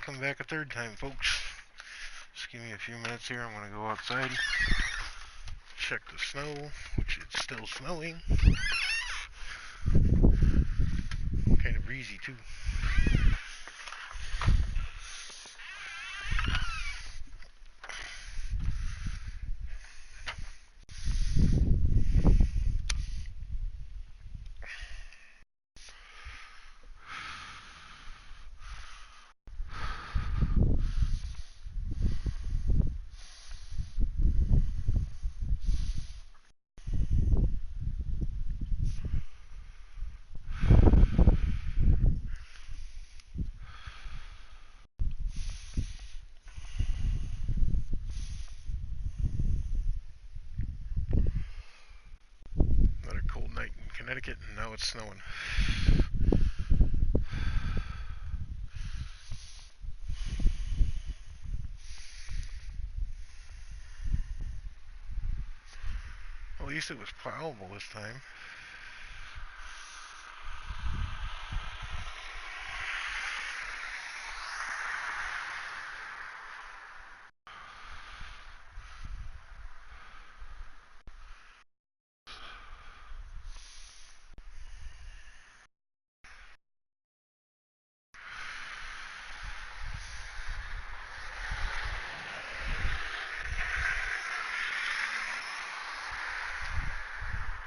come back a third time, folks. Just give me a few minutes here. I'm gonna go outside, check the snow, which it's still snowing. Kind of breezy too. Another cold night in Connecticut, and now it's snowing. Well, at least it was plowable this time.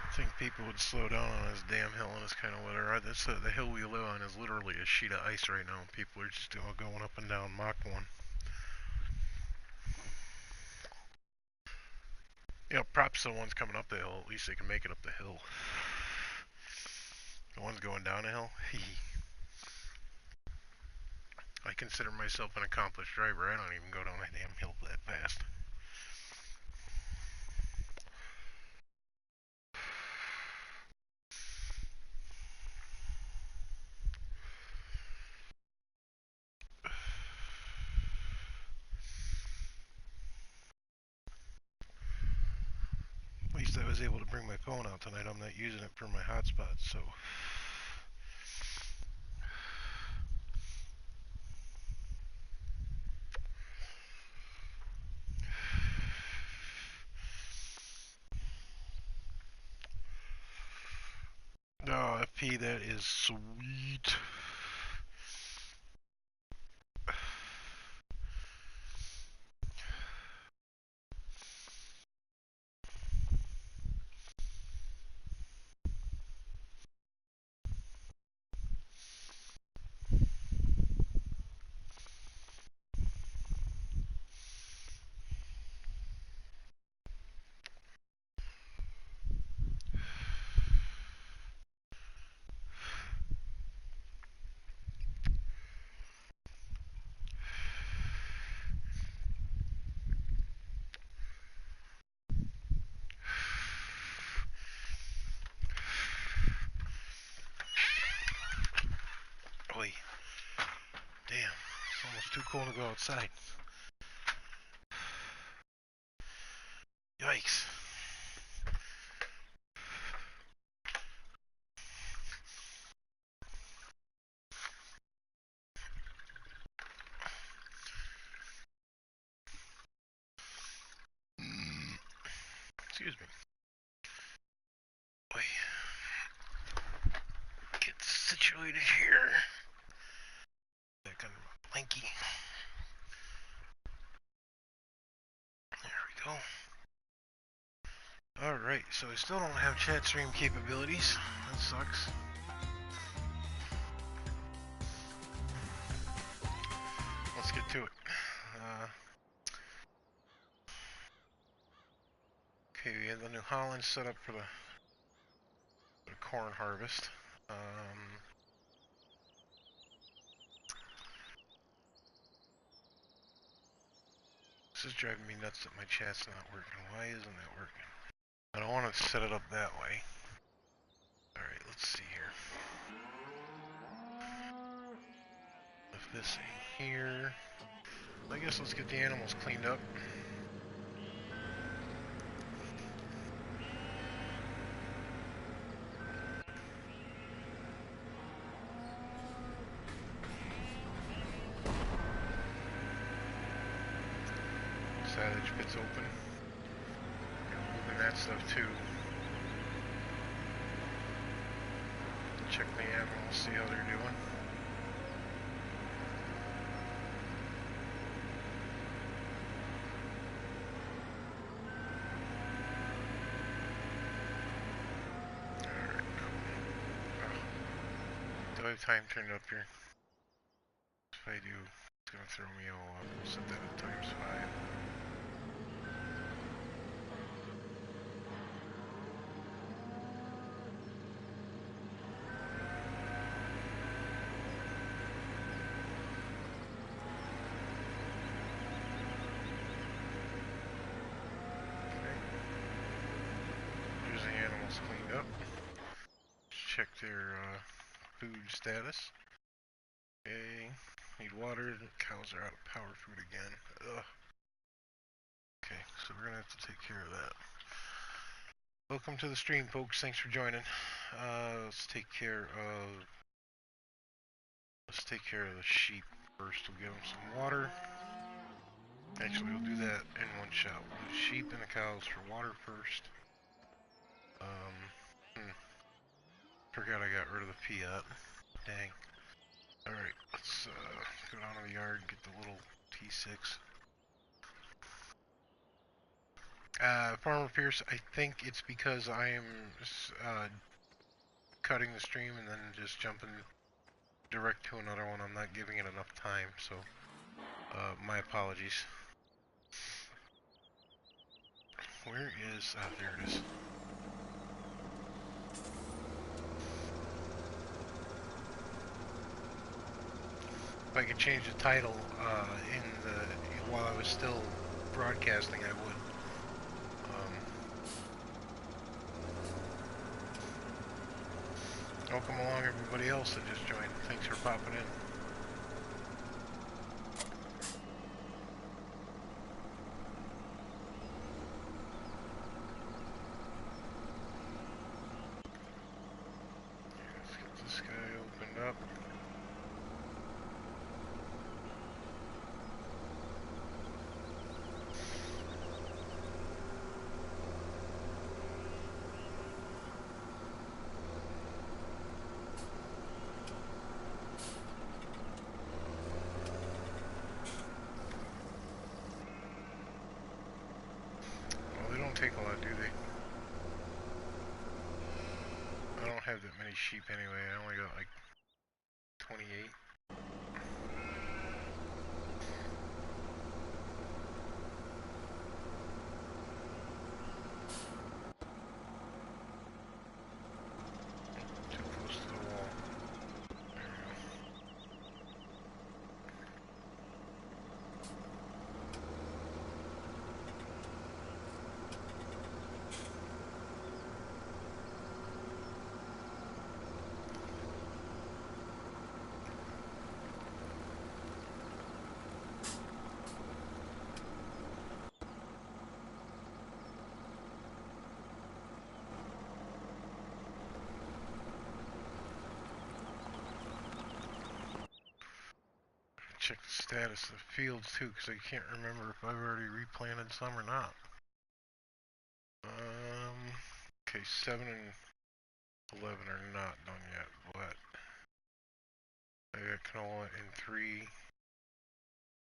I think people would slow down on this damn hill in this kind of weather. The hill we live on is literally a sheet of ice right now. People are just going up and down Mach 1. You know, props to the ones coming up the hill. At least they can make it up the hill. The ones going down the hill, I consider myself an accomplished driver. I don't even go down a damn hill that fast. At least I was able to bring my phone out tonight. I'm not using it for my hotspot, so. Oh, FP, that is sweet. Oy. Damn, it's almost too cold to go outside. Yikes. Excuse me. Oy. Get situated here. Back under my blankie. There we go. Alright, so I still don't have chat stream capabilities. That sucks. Let's get to it. Okay, we have the New Holland set up for the corn harvest. This is driving me nuts that my chat's not working. Why isn't it working? I don't want to set it up that way. Alright, let's see here. Lift this in here. I guess let's get the animals cleaned up. pit's open. Moving that stuff too. Check the animals, see how they're doing. Alright, no. Do I have time turned up here? If I do, it's gonna throw me all off. We'll set that at ×5. Cleaned up. Check their food status. Okay, need water. The cows are out of power food again. Ugh. Okay, so we're gonna have to take care of that. Welcome to the stream, folks. Thanks for joining. Let's take care of the sheep first. We'll give them some water. Actually, we'll do that in one shot. We'll do the sheep and the cows for water first. Forgot I got rid of the Fiat. Dang. Alright, let's go down to the yard and get the little T6. Farmer Pierce, I think it's because I am cutting the stream and then just jumping direct to another one. I'm not giving it enough time, so my apologies. Where is... ah, there it is. If I could change the title while I was still broadcasting, I would. Welcome along, everybody else that just joined. Thanks for popping in. Let's get this guy opened up. Take a lot, do they? I don't have that many sheep anyway. I only got like 28. Too close to the wall. There we go. Check the status of the fields too, because I can't remember if I've already replanted some or not. Okay, 7 and 11 are not done yet, but I got canola in 3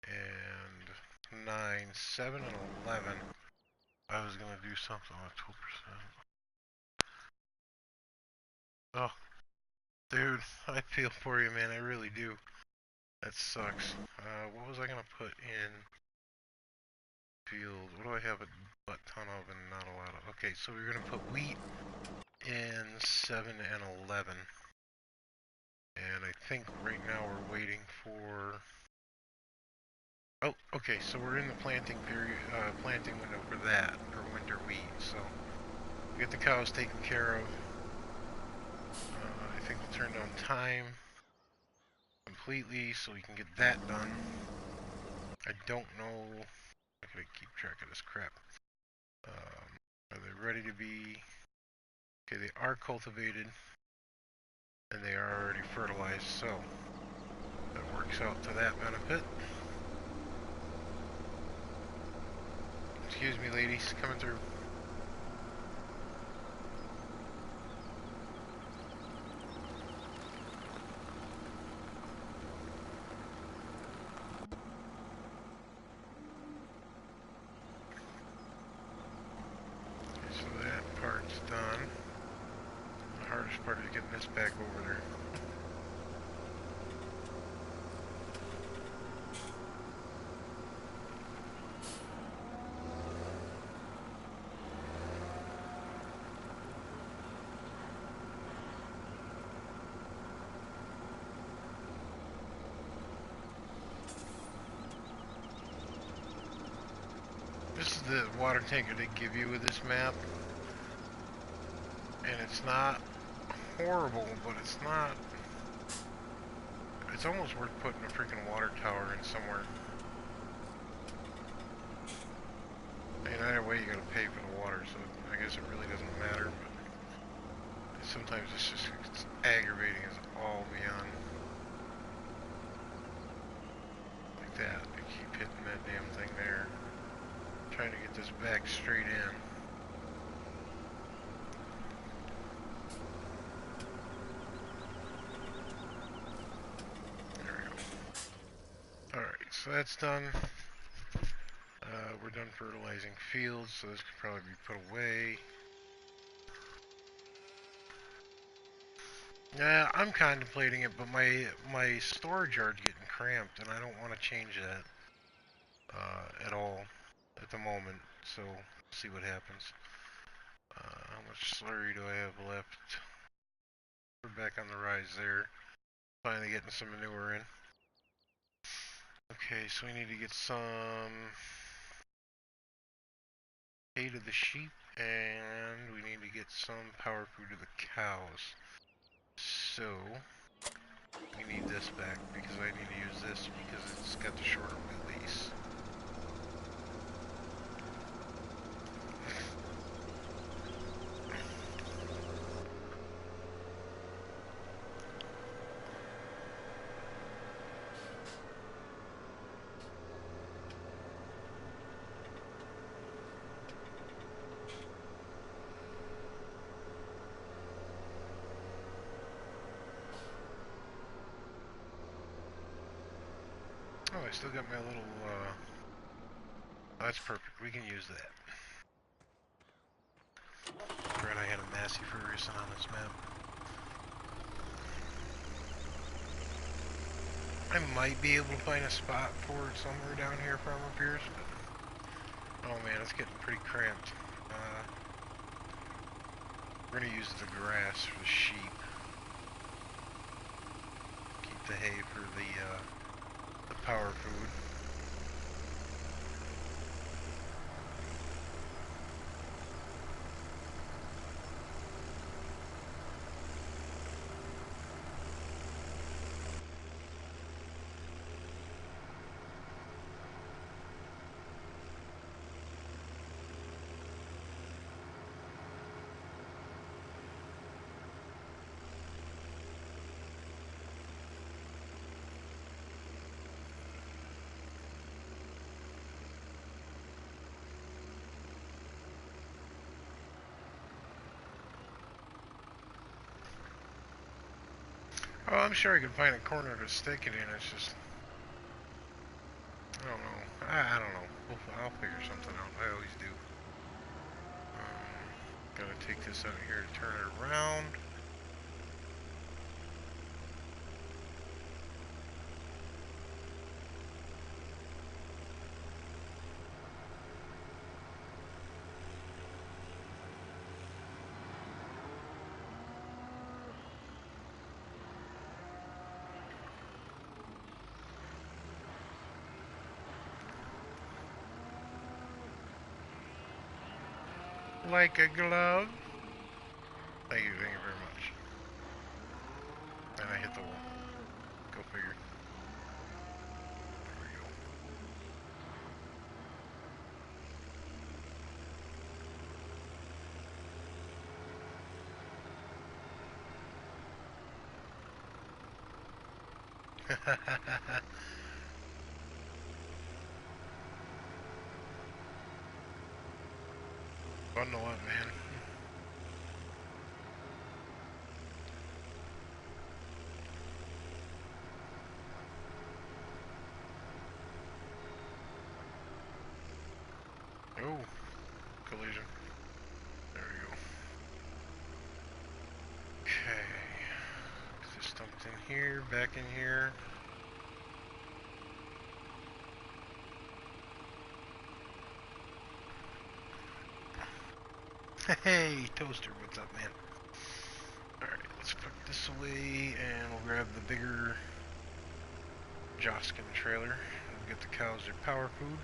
and 9, 7 and 11. I was gonna do something with 12%. Oh, dude, I feel for you, man. I really do. That sucks. What was I gonna put in field? What do I have a butt ton of and not a lot of? Okay, so we're gonna put wheat in 7 and 11. And I think right now we're waiting for... oh, okay, so we're in the planting period, planting window for that, for winter wheat, so we get the cows taken care of. I think we turned on time completely, so we can get that done. I don't know, I gotta keep track of this crap. Are they ready to be, okay, they are cultivated, and they are already fertilized, so that works out to that benefit. Excuse me, ladies, coming through. So that part's done. The hardest part is getting this back over there. This is the water tank that they give you with this map. And it's not horrible, but it's not... It's almost worth putting a freaking water tower in somewhere. I mean, either way you gotta pay for the water, so I guess it really doesn't matter, but sometimes it's aggravating as all beyond. Like that, I keep hitting that damn thing there. Trying to get this back straight in. There we go. Alright, so that's done. We're done fertilizing fields, so this could probably be put away. Yeah, I'm contemplating it, but my storage yard's getting cramped, and I don't want to change that at all at the moment. So, see what happens. How much slurry do I have left? We're back on the rise there. Finally getting some manure in. Okay, so we need to get some hay to the sheep, and we need to get some power food to the cows. So, we need this back, because I need to use this because it's got the shorter release. Oh, I still got my little, that's perfect. We can use that. Forgot I had a Massey Ferguson on this map. I might be able to find a spot for it somewhere down here, Farmer Pierce, but... Oh man, it's getting pretty cramped. We're gonna use the grass for the sheep. Keep the hay for the power food. Oh, I'm sure I can find a corner to stick it in. It's just, I don't know. I don't know. I'll figure something out. I always do. Gotta take this out here to turn it around. Like a glove. Thank you very much. And I hit the wall. Go figure. There we go. Bundle up, man. Oh, collision. There we go. Okay. Just dumped in here, back in here. Hey, Toaster, what's up, man? Alright, let's put this away, and we'll grab the bigger Joskin trailer. We'll get the cows their power food,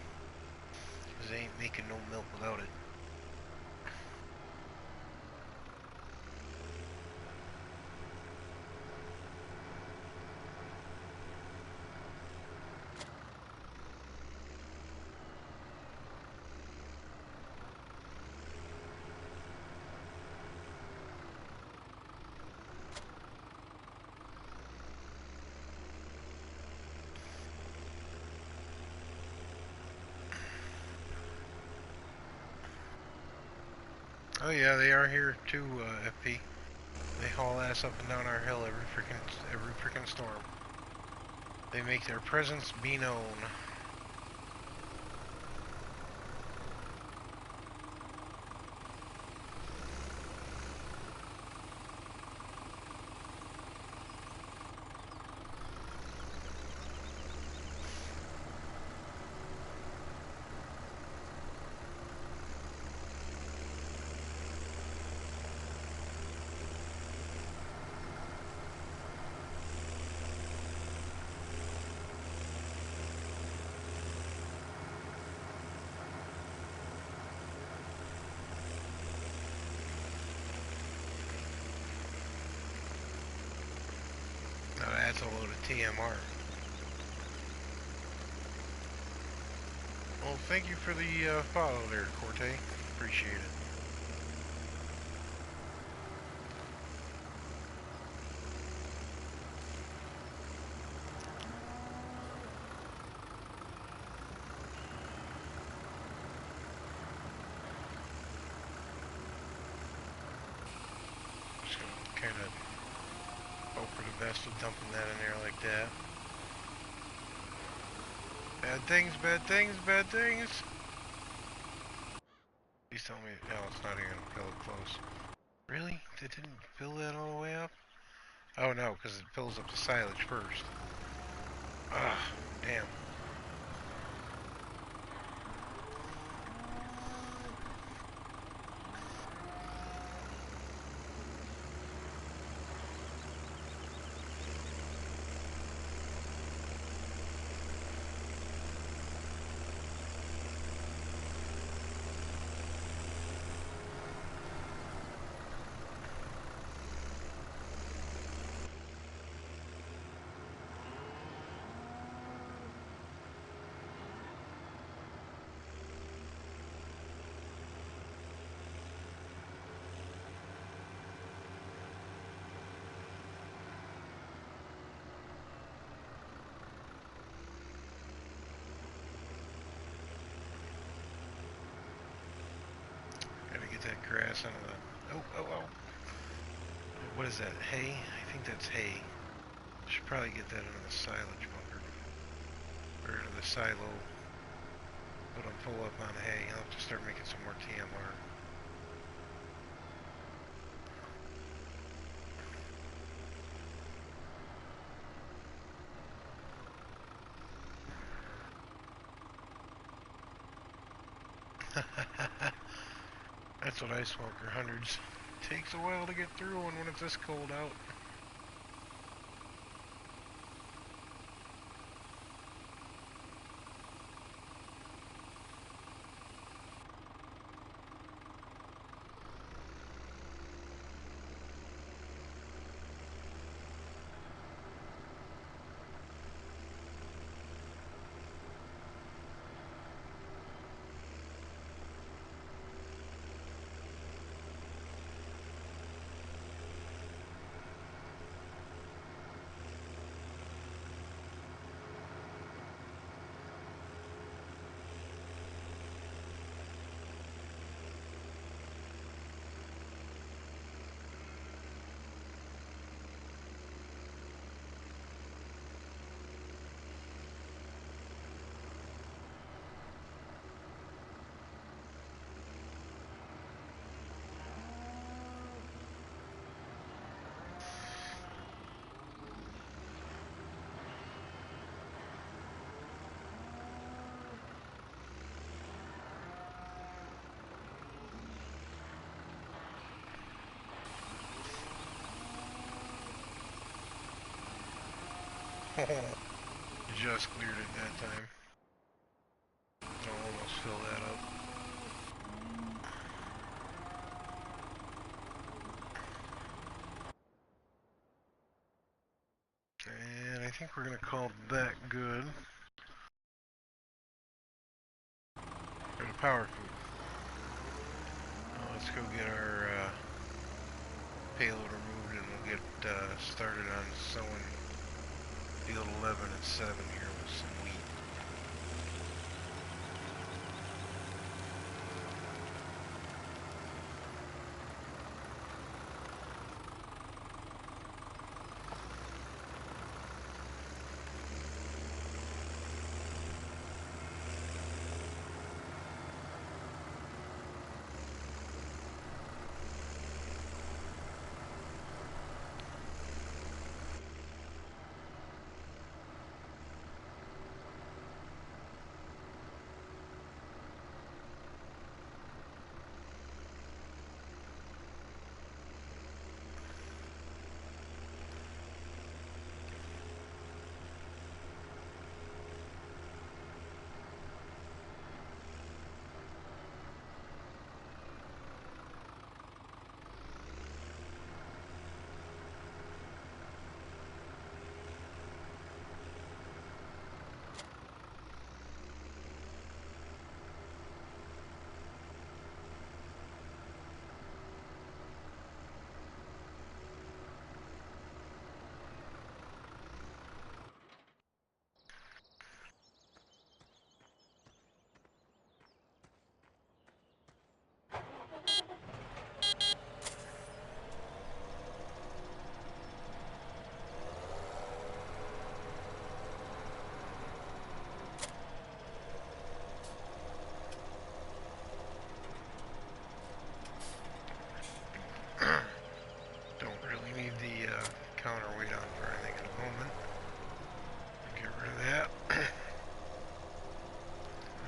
because they ain't making no milk without it. Oh yeah, they are here too, FP. They haul ass up and down our hill every freaking storm. They make their presence be known. Now that's a load of TMR. Well, thank you for the follow there, Corte. Appreciate it. Just gonna kind of hope for the best with dumping that in there like that. Bad things, bad things, bad things. Please tell me, no, it's not even gonna fill it close. Really? It didn't fill that all the way up? Oh no, because it fills up the silage first. Ah, damn. Gotta get that grass out of the... Oh. What is that, hay? I think that's hay. Should probably get that into the silage bunker. Or into the silo. Put them full up on hay. I'll have to start making some more TMR. That's what I smoke, or hundreds. Takes a while to get through one when it's this cold out. Just cleared it that time. I'll almost fill that up. And I think we're going to call that good. For the power food. Let's go get our payload removed and we'll get started on sowing field 11 and 7 here with some wheat. Don't really need the counterweight on for anything at the moment. Get rid of that.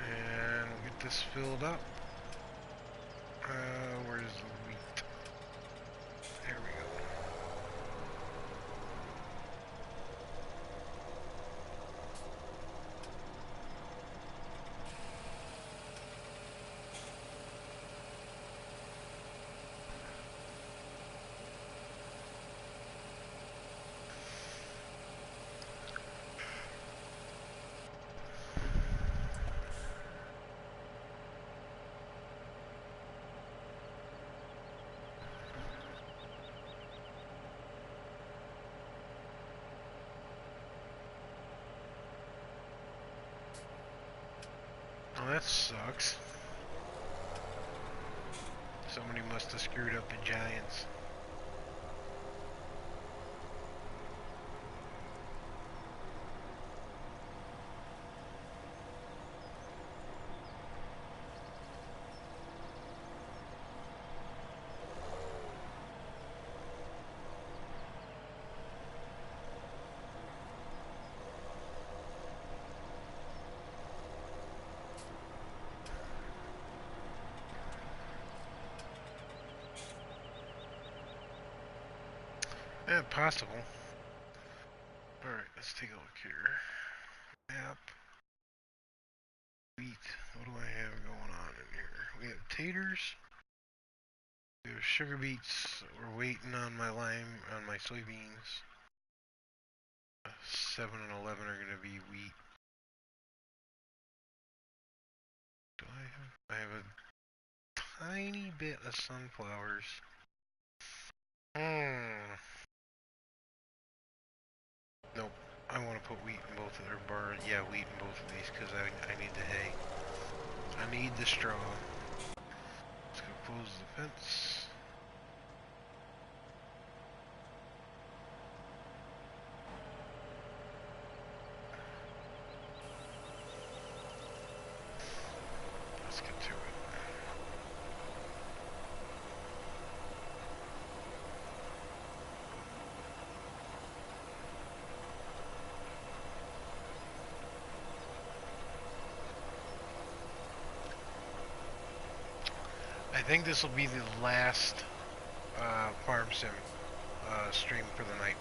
And we'll get this filled up. Where's the wheat? There we go. Oh, that sucks. Somebody must have screwed up the Giants. Yeah, possible. Alright, let's take a look here. Map. Wheat. What do I have going on in here? We have taters. We have sugar beets. We're waiting on my lime, on my soybeans. 7 and 11 are going to be wheat. Do I have a tiny bit of sunflowers. Nope. I want to put wheat in both of their barn. Yeah, wheat in both of these because I need the hay. I need the straw. Let's go close the fence. Let's get to it. I think this will be the last farm sim stream for the night,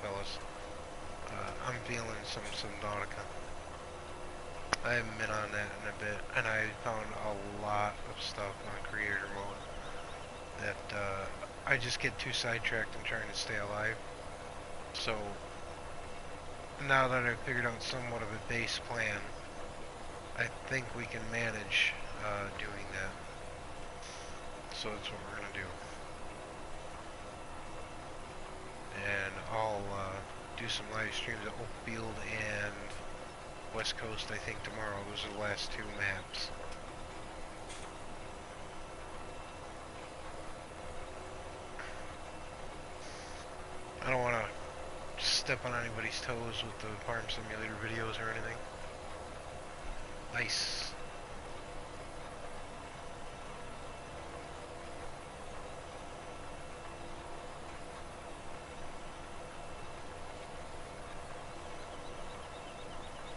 fellas. I'm feeling some Subnautica. I haven't been on that in a bit, and I found a lot of stuff on creator mode that I just get too sidetracked in trying to stay alive. So now that I've figured out somewhat of a base plan, I think we can manage doing that. So that's what we're going to do. And I'll do some live streams at Oakfield and West Coast, I think, tomorrow. Those are the last two maps. I don't want to step on anybody's toes with the Farm Simulator videos or anything. Nice.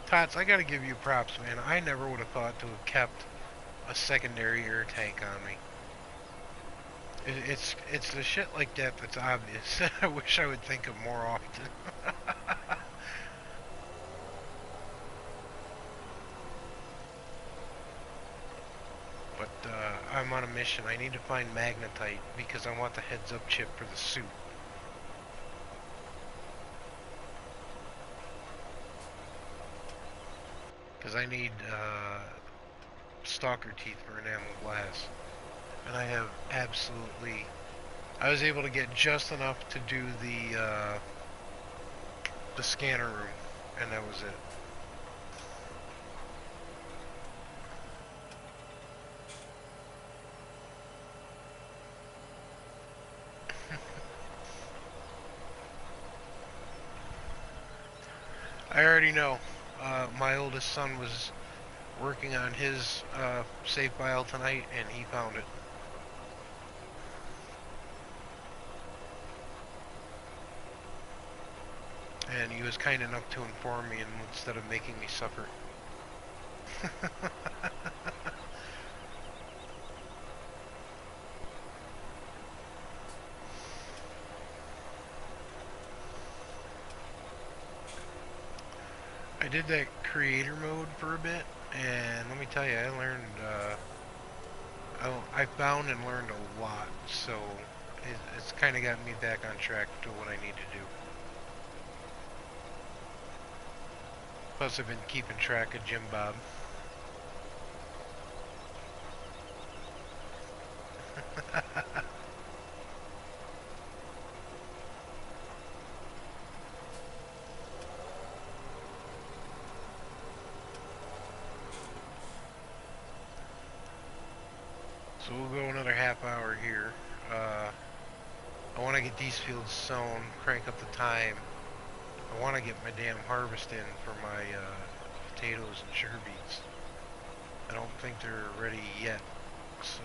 Tots, I gotta give you props, man. I never would have thought to have kept a secondary air tank on me. It's the shit like that that's obvious. I wish I would think of more often. But I'm on a mission. I need to find magnetite because I want the heads-up chip for the suit. Because I need stalker teeth for enamel glass. And I have absolutely... I was able to get just enough to do the scanner room, and that was it. I already know. My oldest son was working on his save file tonight, and he found it. And he was kind enough to inform me instead of making me suffer. I did that creator mode for a bit, and let me tell you, I learned, I found and learned a lot, so it's kind of got me back on track to what I need to do. Plus, I've been keeping track of Jim Bob. So we'll go another half hour here. I want to get these fields sown, crank up the time. I want to get my damn harvest in for my potatoes and sugar beets. I don't think they're ready yet, so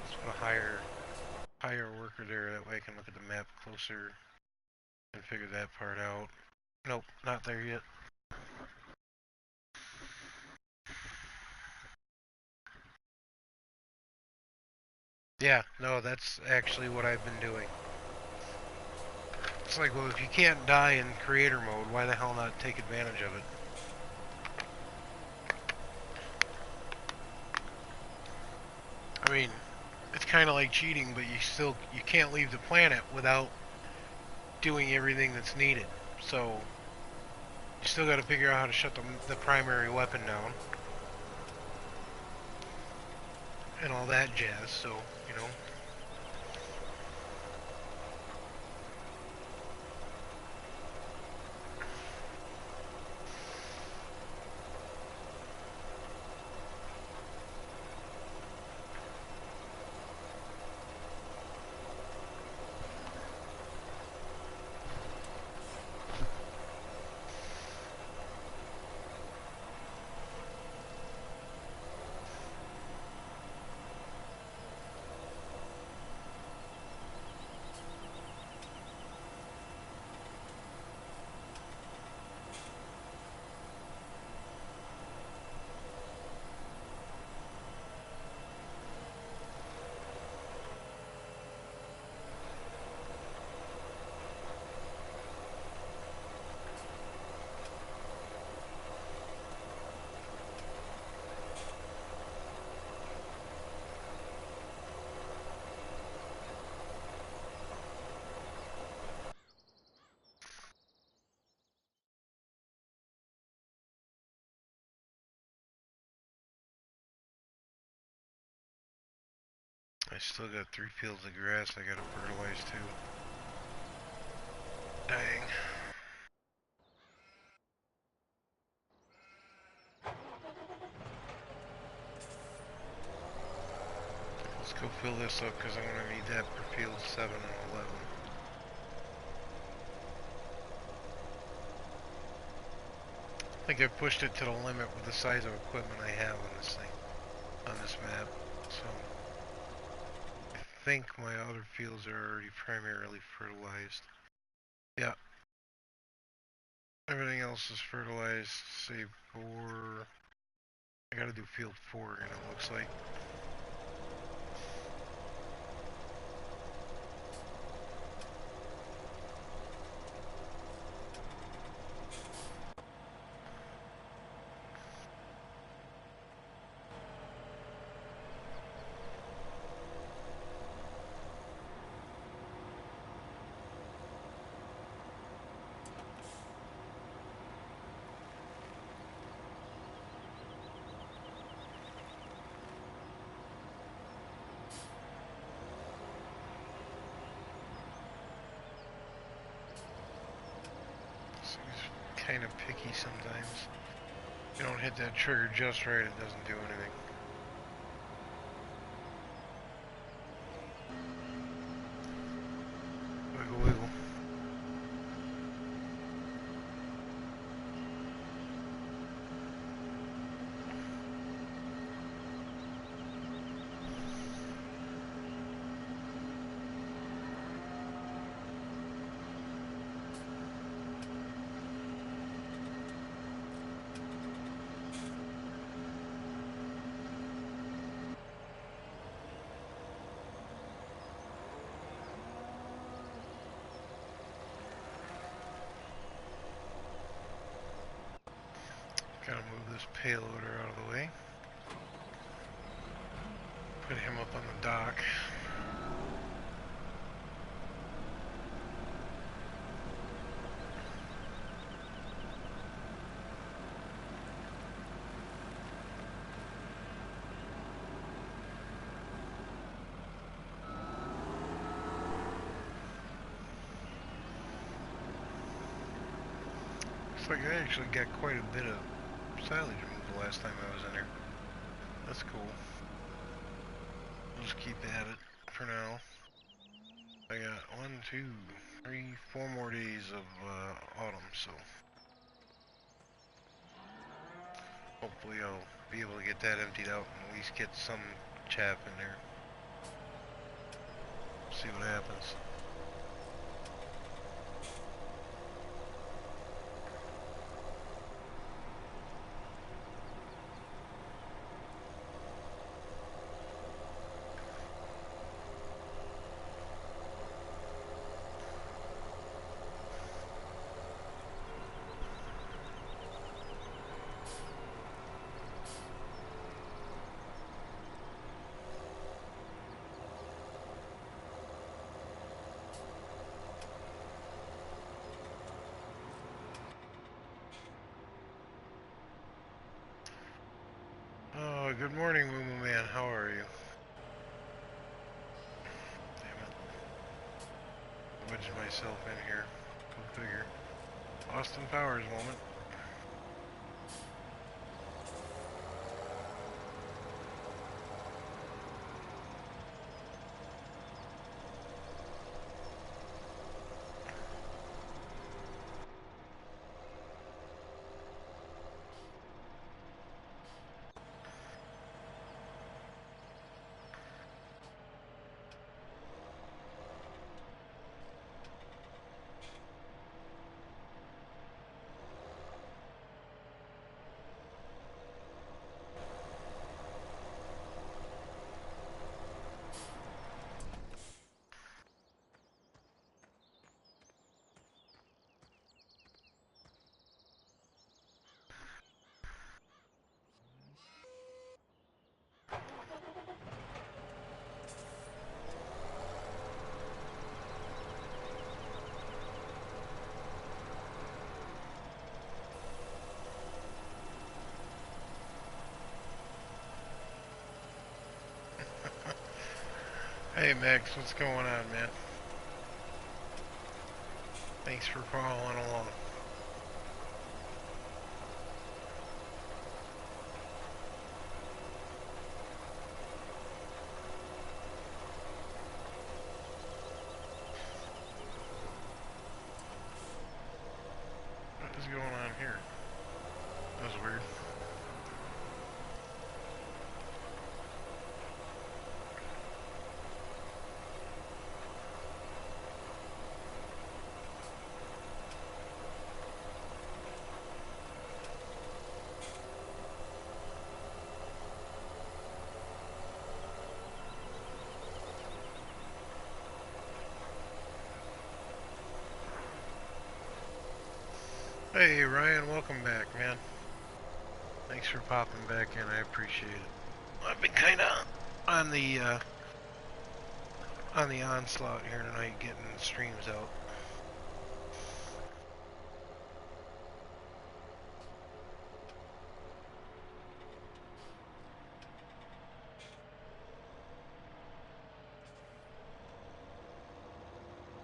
let's put a hire worker there. That way I can look at the map closer and figure that part out. Nope, not there yet. Yeah, no, that's actually what I've been doing. It's like, well, if you can't die in creator mode, why the hell not take advantage of it? I mean, it's kind of like cheating, but you can't leave the planet without doing everything that's needed. So, you still got to figure out how to shut the primary weapon down. And all that jazz, so, you know. I still got 3 fields of grass I gotta fertilize too. Dang. Let's go fill this up because I'm gonna need that for field 7 and 11. I think I've pushed it to the limit with the size of equipment I have on this thing, on this map. So I think my other fields are already primarily fertilized. Yeah. Everything else is fertilized, save for... I gotta do field 4 again, it looks like. Kind of picky sometimes. If you don't hit that trigger just right, it doesn't do anything. Wiggle, wiggle. Gotta move this payloader out of the way. Put him up on the dock. Looks like I actually got quite a bit of silage removed the last time I was in here. That's cool. We'll just keep at it for now. I got 1, 2, 3, 4 more days of autumn, so hopefully I'll be able to get that emptied out and at least get some chaff in there. See what happens. Oh, good morning, Moo Moo Man. How are you? Damn it. Wedged myself in here. Go figure. Austin Powers moment. Hey Max, what's going on, man? Thanks for following along. What is going on here? That was weird. Hey Ryan, welcome back, man. Thanks for popping back in, I appreciate it. I've been kinda on the onslaught here tonight, getting streams out.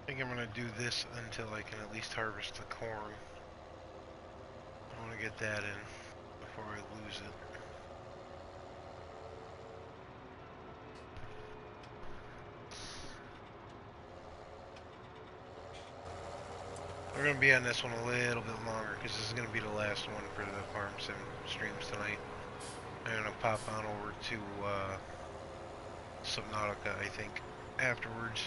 I think I'm gonna do this until I can at least harvest the corn. I wanna get that in before I lose it. We're going to be on this one a little bit longer because this is going to be the last one for the farm sim streams tonight. I'm going to pop on over to Subnautica, I think, afterwards.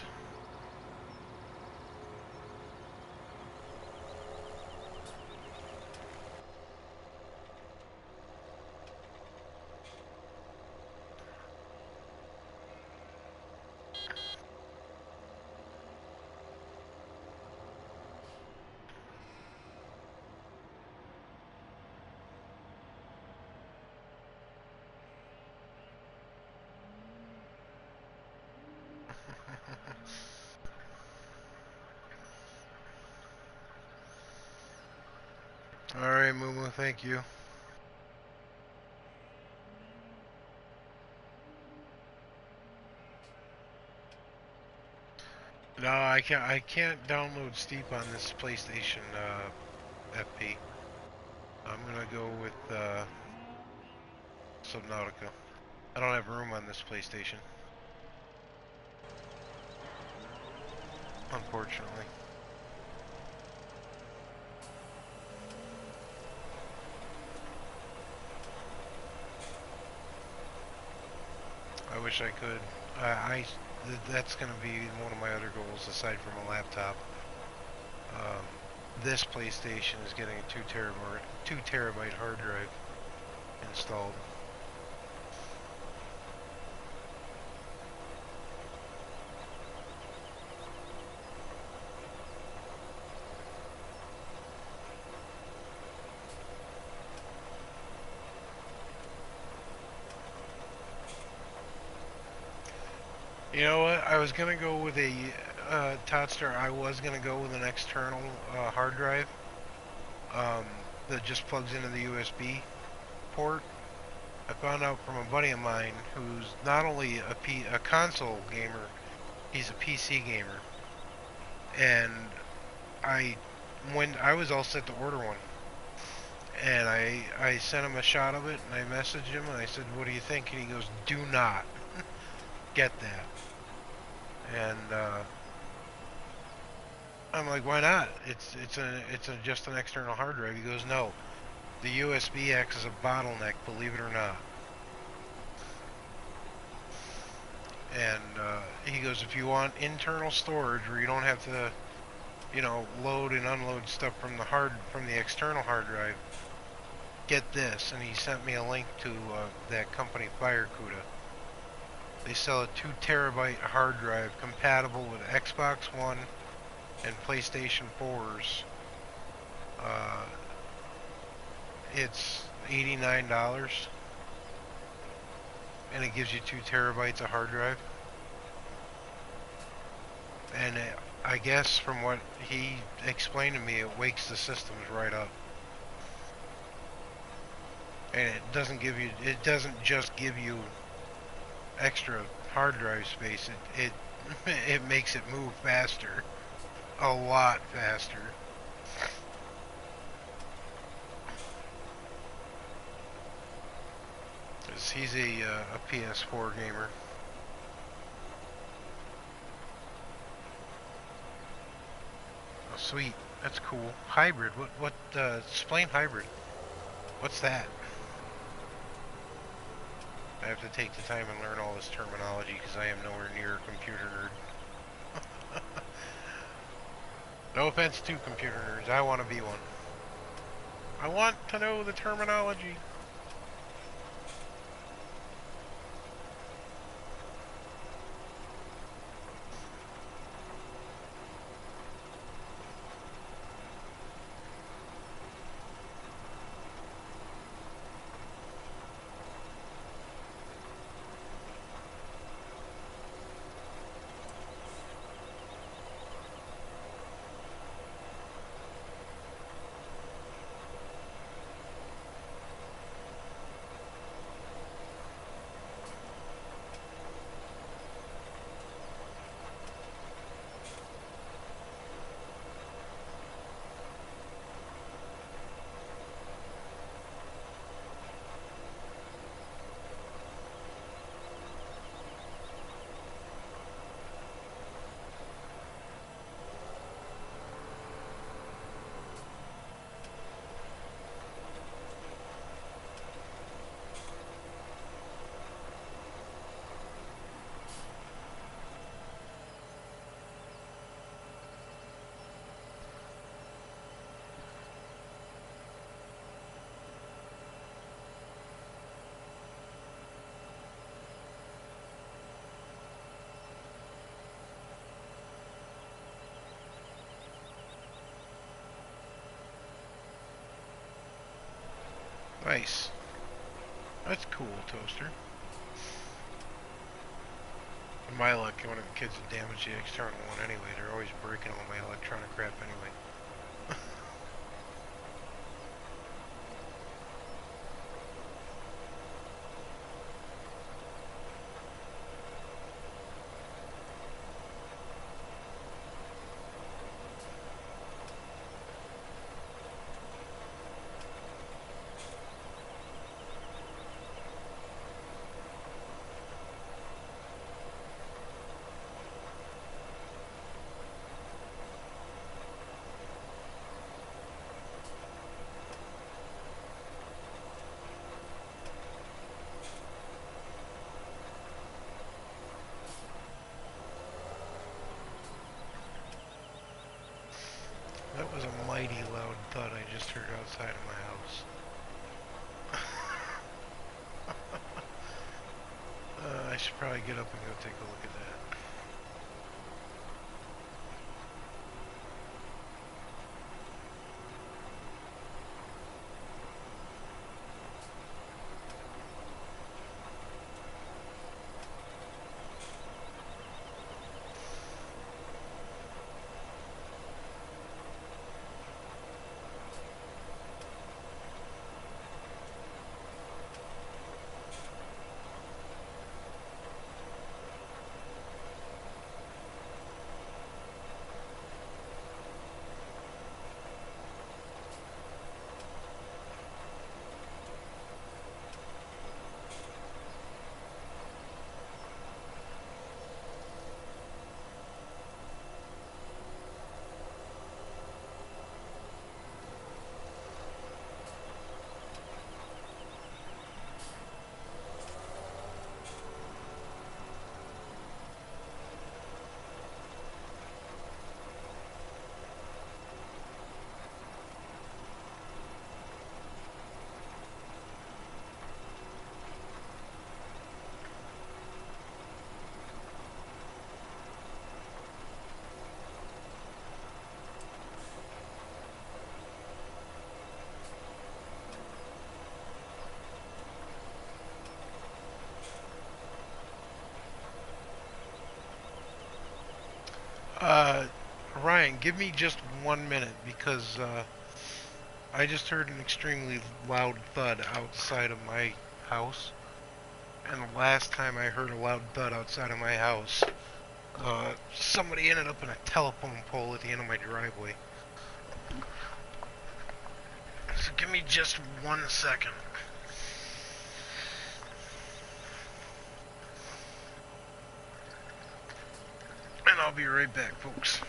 Alright, Moo, thank you. No, I can't download Steep on this PlayStation FP. I'm gonna go with Subnautica. I don't have room on this PlayStation, unfortunately. I wish I could. That's going to be one of my other goals aside from a laptop. This PlayStation is getting a 2 terabyte hard drive installed. You know what? I was gonna go with a Todster. I was gonna go with an external hard drive that just plugs into the USB port. I found out from a buddy of mine who's not only a console gamer, he's a PC gamer, and I was all set to order one, and I sent him a shot of it, and I messaged him and I said, "What do you think?" And he goes, "Do not get that." And I'm like, "Why not? It's just an external hard drive." He goes, "No, the USB acts as a bottleneck, believe it or not." And he goes, "If you want internal storage where you don't have to, you know, load and unload stuff from the external hard drive, get this." And he sent me a link to that company, Firecuda. They sell a 2 terabyte hard drive compatible with Xbox One and PlayStation 4s. It's $89, and it gives you 2 terabytes of hard drive. And I guess from what he explained to me, it wakes the systems right up. And it doesn't just give you extra hard drive space, it makes it move faster. A lot faster. Because he's a PS4 gamer. Oh, sweet. That's cool. Hybrid. Explain hybrid. What's that? I have to take the time and learn all this terminology because I am nowhere near a computer nerd. No offense to computer nerds, I want to be one. I want to know the terminology. Nice. That's cool, Toaster. In my luck, one of the kids would damage the external one anyway. They're always breaking all my electronic crap anyway. That was a mighty loud thud I just heard outside of my house. I should probably get up and go take a look at that. Ryan, give me just 1 minute because I just heard an extremely loud thud outside of my house, And the last time I heard a loud thud outside of my house, somebody ended up in a telephone pole at the end of my driveway. So give me just 1 second. And I'll be right back, folks.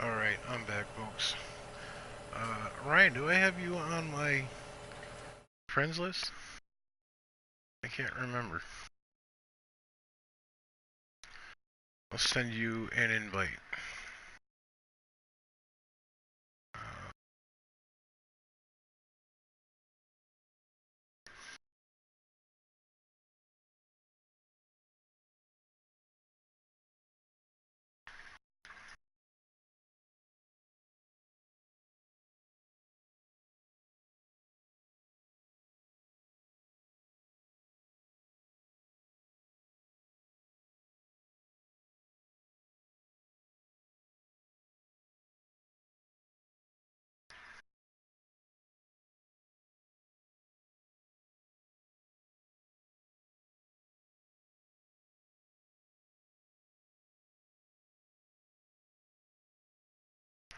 Alright, I'm back, folks. Ryan, do I have you on my friends list? I can't remember. I'll send you an invite.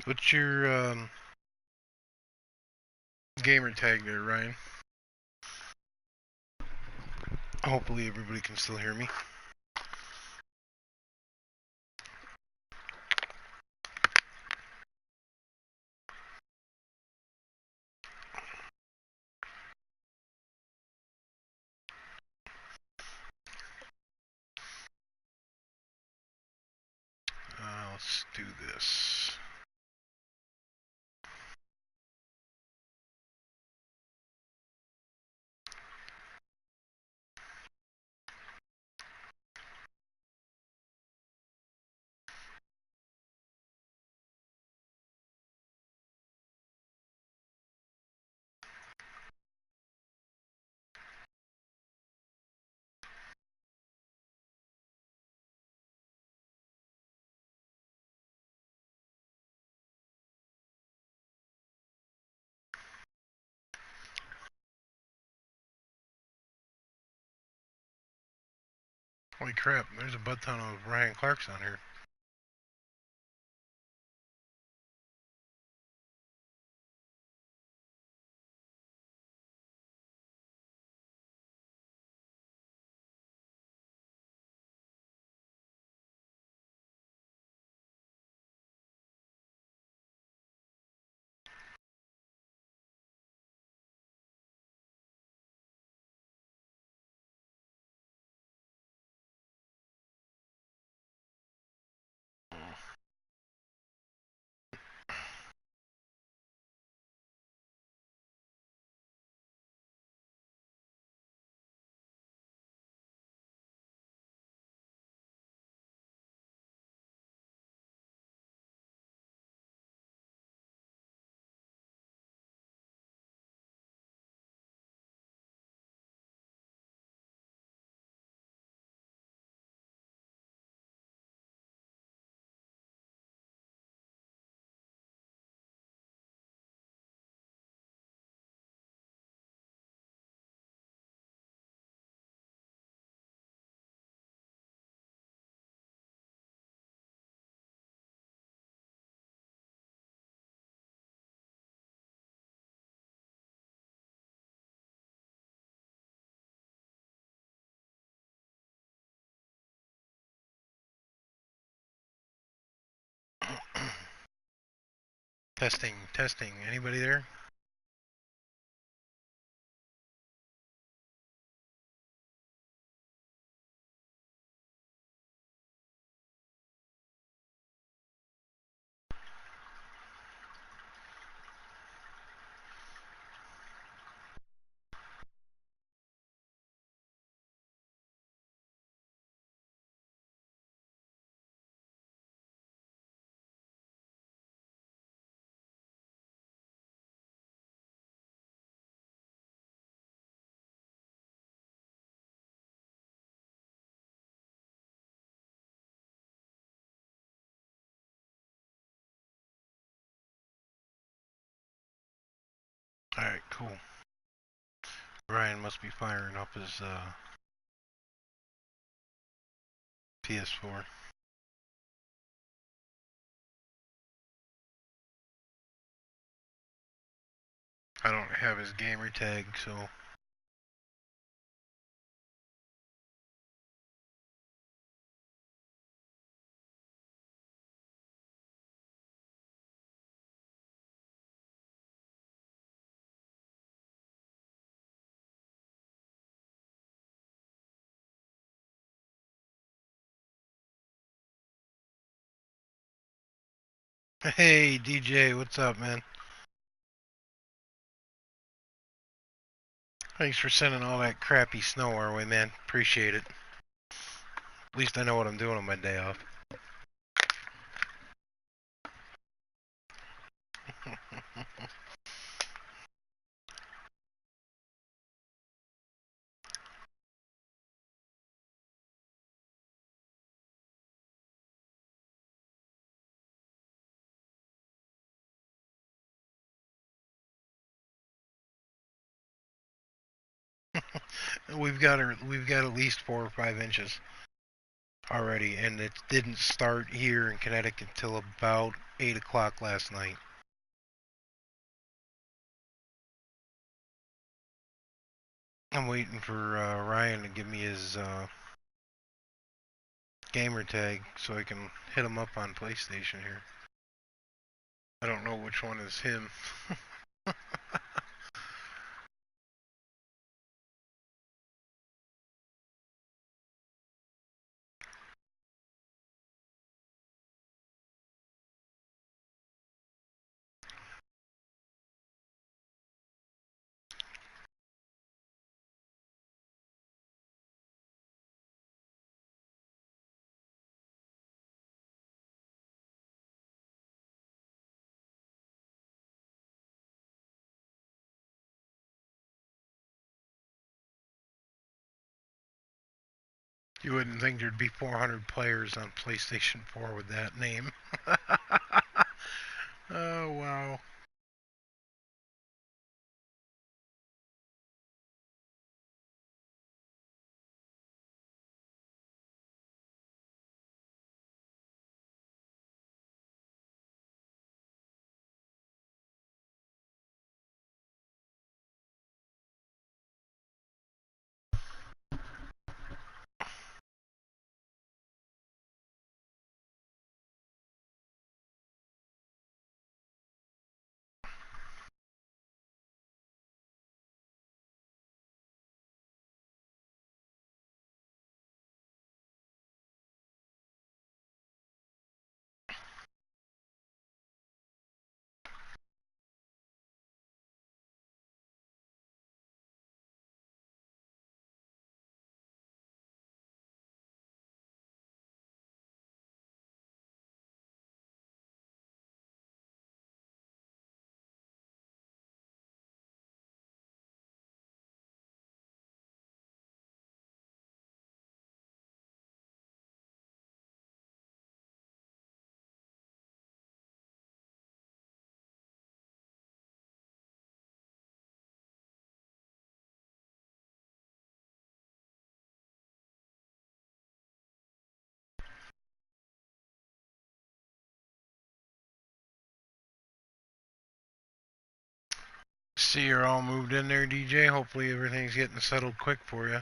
What's your gamer tag there, Ryan? Hopefully everybody can still hear me. Let's do this. Holy crap, there's a butt ton of Ryan Clarks on here. Testing, testing. Anybody there? Alright, cool. Ryan must be firing up his PS4. I don't have his gamer tag, so Hey, DJ, what's up, man? Thanks for sending all that crappy snow our way, man. Appreciate it. At least I know what I'm doing on my day off. We've got at least 4 or 5 inches already, and it didn't start here in Connecticut until about 8 o'clock last night. I'm waiting for Ryan to give me his gamer tag so I can hit him up on PlayStation here. I don't know which one is him. You wouldn't think there'd be 400 players on PlayStation 4 with that name. Oh, wow. See, you're all moved in there, DJ. Hopefully everything's getting settled quick for you.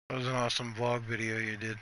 That was an awesome vlog video you did.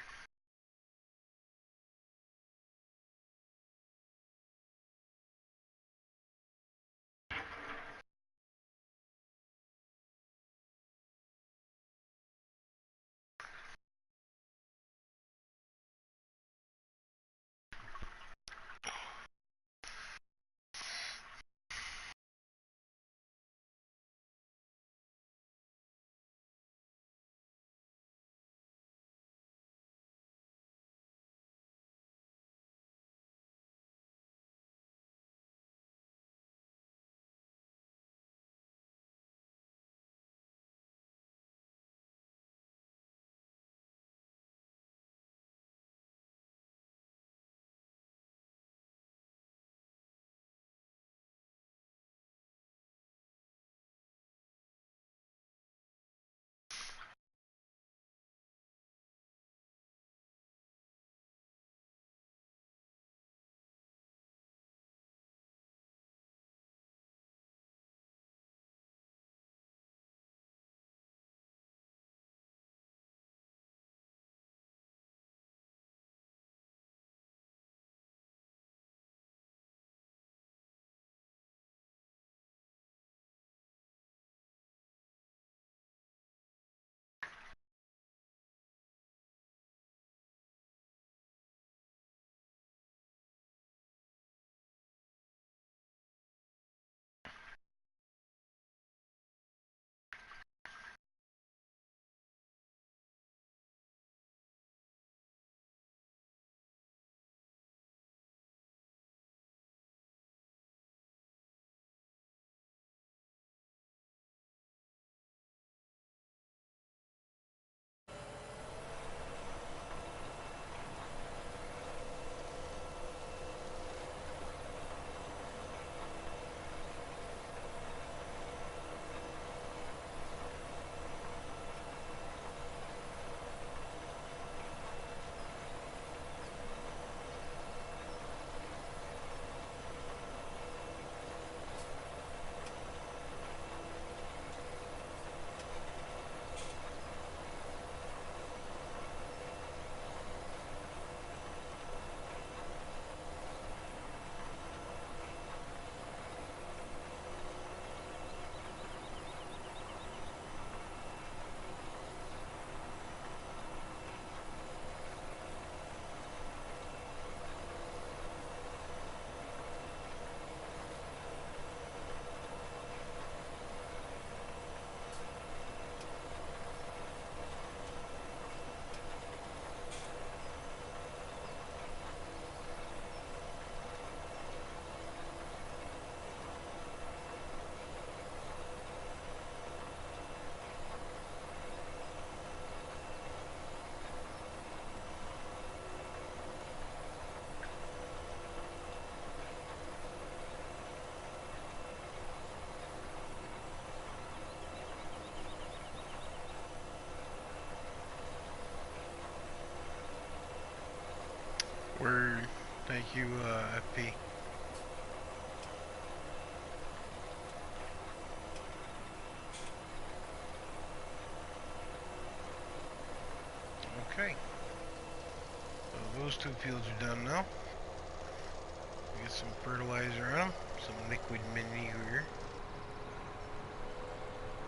Thank you, FP. Okay. So those two fields are done now. Get some fertilizer on them. Some liquid manure.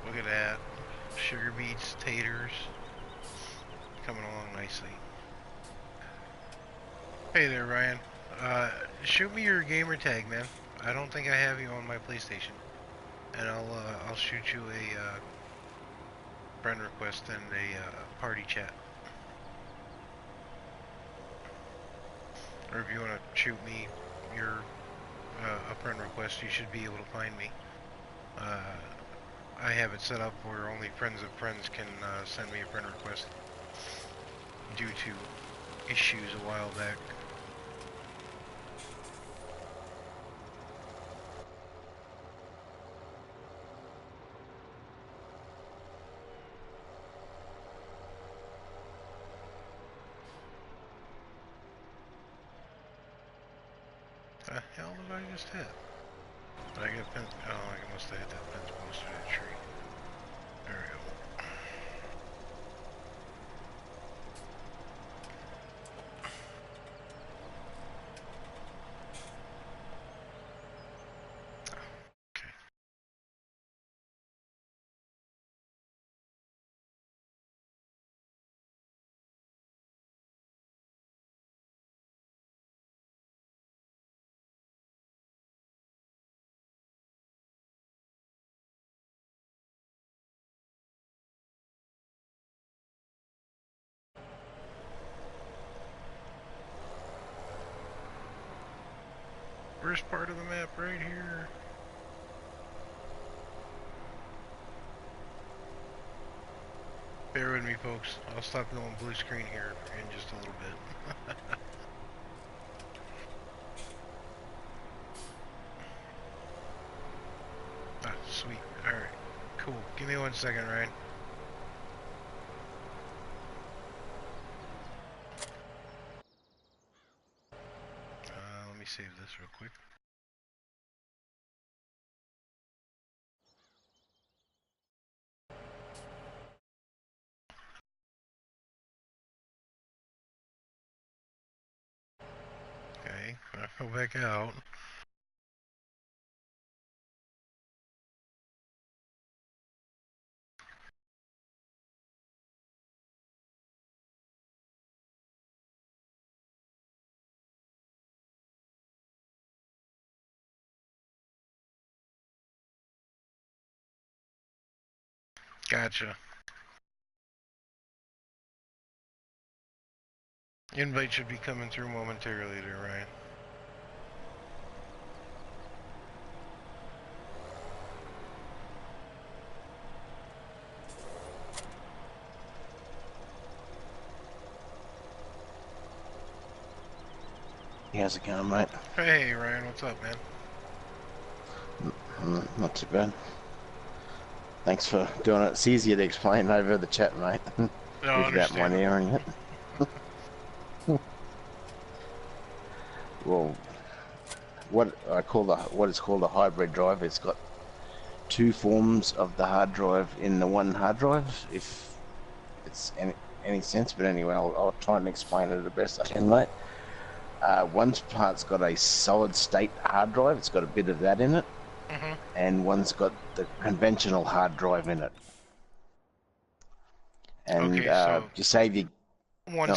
Look at that. Sugar beets, taters. Coming along nicely. Hey there, Ryan. Shoot me your gamer tag, man. I don't think I have you on my PlayStation. And I'll shoot you a friend request and a party chat. Or if you want to shoot me your a friend request, you should be able to find me. I have it set up where only friends of friends can send me a friend request due to issues a while back. The hell did I just hit? Did I get fence? Oh, I must have hit that fence post or that tree. There we go. Okay. First part of the map right here. Bear with me, folks. I'll stop going blue screen here in just a little bit. Ah, sweet. Alright. Cool. Give me 1 second, Ryan. Let me save this real quick. Okay, I'll go back out. Gotcha. Invite should be coming through momentarily there, Ryan. How's it going, mate? Hey, Ryan, what's up, man? Not too bad. Thanks for doing it. It's easier to explain over the chat, mate. No, Without my hearing it. Well, what is called a hybrid drive, it's got two forms of the hard drive in the one hard drive, if it's any sense. But anyway, I'll try and explain it the best I can, mate. One part's got a solid state hard drive, it's got a bit of that in it, and one's got the conventional hard drive in it. And okay, so you save your... One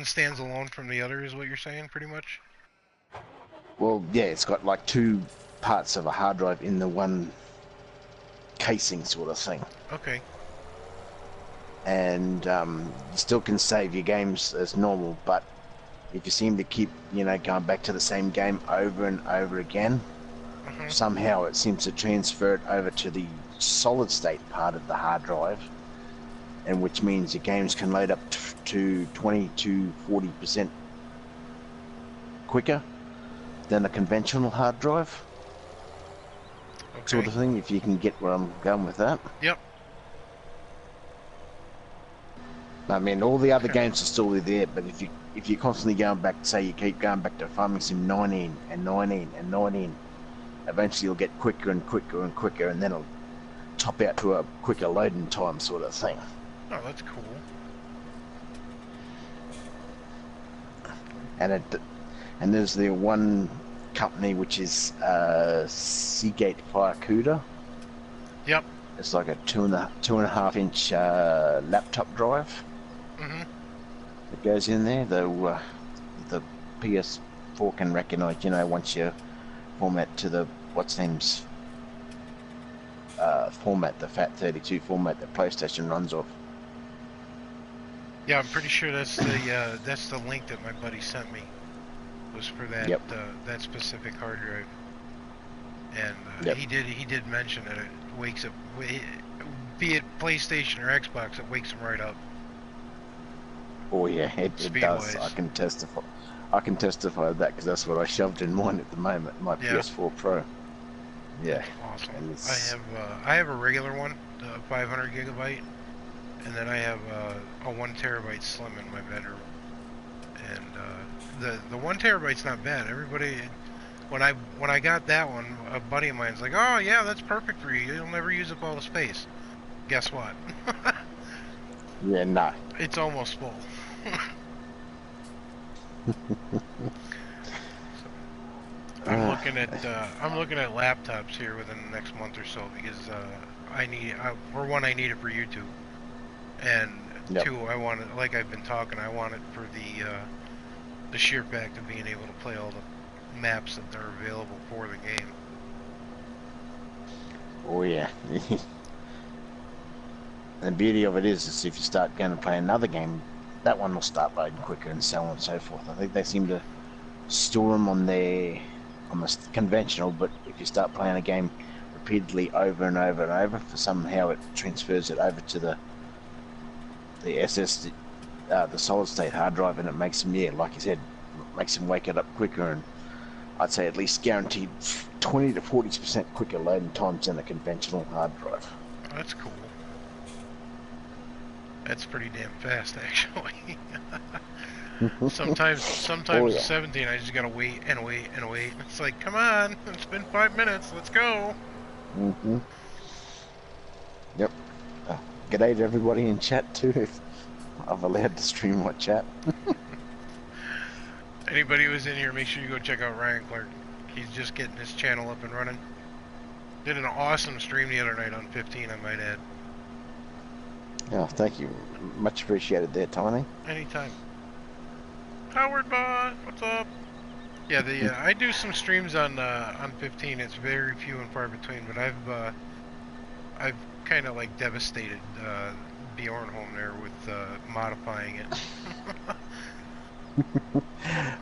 stands alone from the other is what you're saying, pretty much? Well, yeah, it's got like two parts of a hard drive in the one casing sort of thing. Okay. And you still can save your games as normal, but if you seem to keep, going back to the same game over and over again, somehow it seems to transfer it over to the solid state part of the hard drive, and which means your games can load up to 20 to 40% quicker than a conventional hard drive. Okay. Sort of thing, if you can get where I'm going with that. Yep. I mean, all the other games are still there, but if you if you're constantly going back, say you keep going back to Farming Sim 19 and 19 and 19, eventually you'll get quicker and quicker and quicker, and then it'll top out to a quicker loading time sort of thing. Oh, that's cool. And there's the one company which is Seagate Firecuda. Yep. It's like a 2.5 inch laptop drive. Mm-hmm. That goes in there. The PS4 can recognise, you know, once you format to the format, the FAT32 format that PlayStation runs off. Yeah, I'm pretty sure that's the link that my buddy sent me. Was for that that specific hard drive. And he did mention that it wakes up, be it PlayStation or Xbox, it wakes them right up. Oh yeah, it does. I can testify to that because that's what I shoved in mine at the moment, my PS4 Pro. Yeah. Awesome. I have a regular one, 500 gigabyte, and then I have a 1 terabyte slim in my bedroom. And the 1 terabyte's not bad. Everybody, when I got that one, a buddy of mine's like, "Oh yeah, that's perfect for you. You'll never use up all the space." Guess what? Yeah, nah. It's almost full. I'm looking at laptops here within the next month or so because I need it for YouTube, and two, I want it, like I've been talking, I want it for the sheer fact of being able to play all the maps that are available for the game. Oh yeah. The beauty of it is if you start going to play another game, that one will start loading quicker and so on and so forth. I think they seem to store them on the conventional, but if you start playing a game repeatedly over and over and over, for somehow it transfers it over to the the solid state hard drive, and it makes them, like you said, makes them wake it up quicker, and I'd say at least guaranteed 20 to 40% quicker loading times than a conventional hard drive. Oh, that's cool. That's pretty damn fast, actually. Sometimes oh, yeah. 17, I just gotta wait and wait and wait. It's like, come on, it's been 5 minutes, let's go. Mm-hmm. Yep. G'day to everybody in chat too, if I'm allowed to stream my chat. Anybody who's in here, make sure you go check out Clarke. He's just getting his channel up and running. Did an awesome stream the other night on 15, I might add. Oh, thank you. Much appreciated there, Tony. Anytime. Howard Bot, what's up? Yeah, I do some streams on 15. It's very few and far between, but I've kind of like devastated Bjorn home there with modifying it.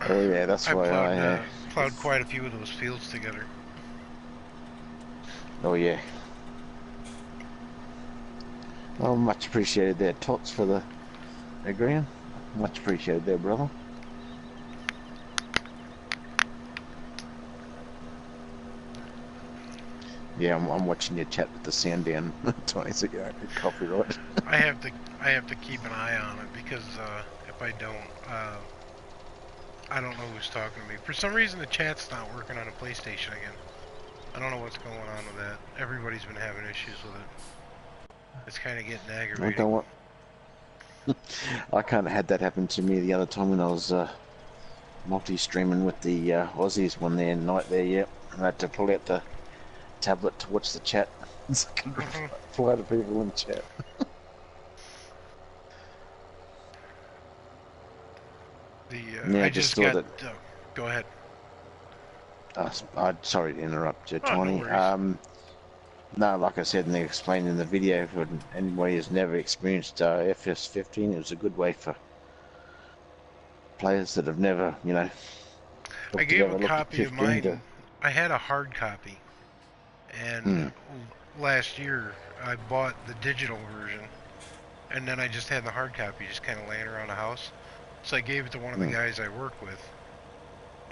Oh yeah, that's why I plowed quite a few of those fields together. Oh yeah. Well, much appreciated there, Tots, for the agreeing. Much appreciated there, brother. Yeah, I'm watching your chat with the sound down 20 seconds. Copyright. I have to keep an eye on it because if I don't, I don't know who's talking to me. For some reason, the chat's not working on a PlayStation again. I don't know what's going on with that. Everybody's been having issues with it. It's kind of getting aggravating. You know what? I kind of had that happen to me the other time when I was multi-streaming with the Aussies one there night there. Yeah, I had to pull out the tablet to watch the chat. So I could reply to people in chat. I just got that. Go ahead. I'm sorry to interrupt you, Tony. No, no, like I said, and they explained in the video, for anybody who's never experienced FS15, it was a good way for players that have never, you know. I gave a copy of mine. I had a hard copy, and last year I bought the digital version, and then I just had the hard copy just kind of laying around the house. So I gave it to one of the guys I work with,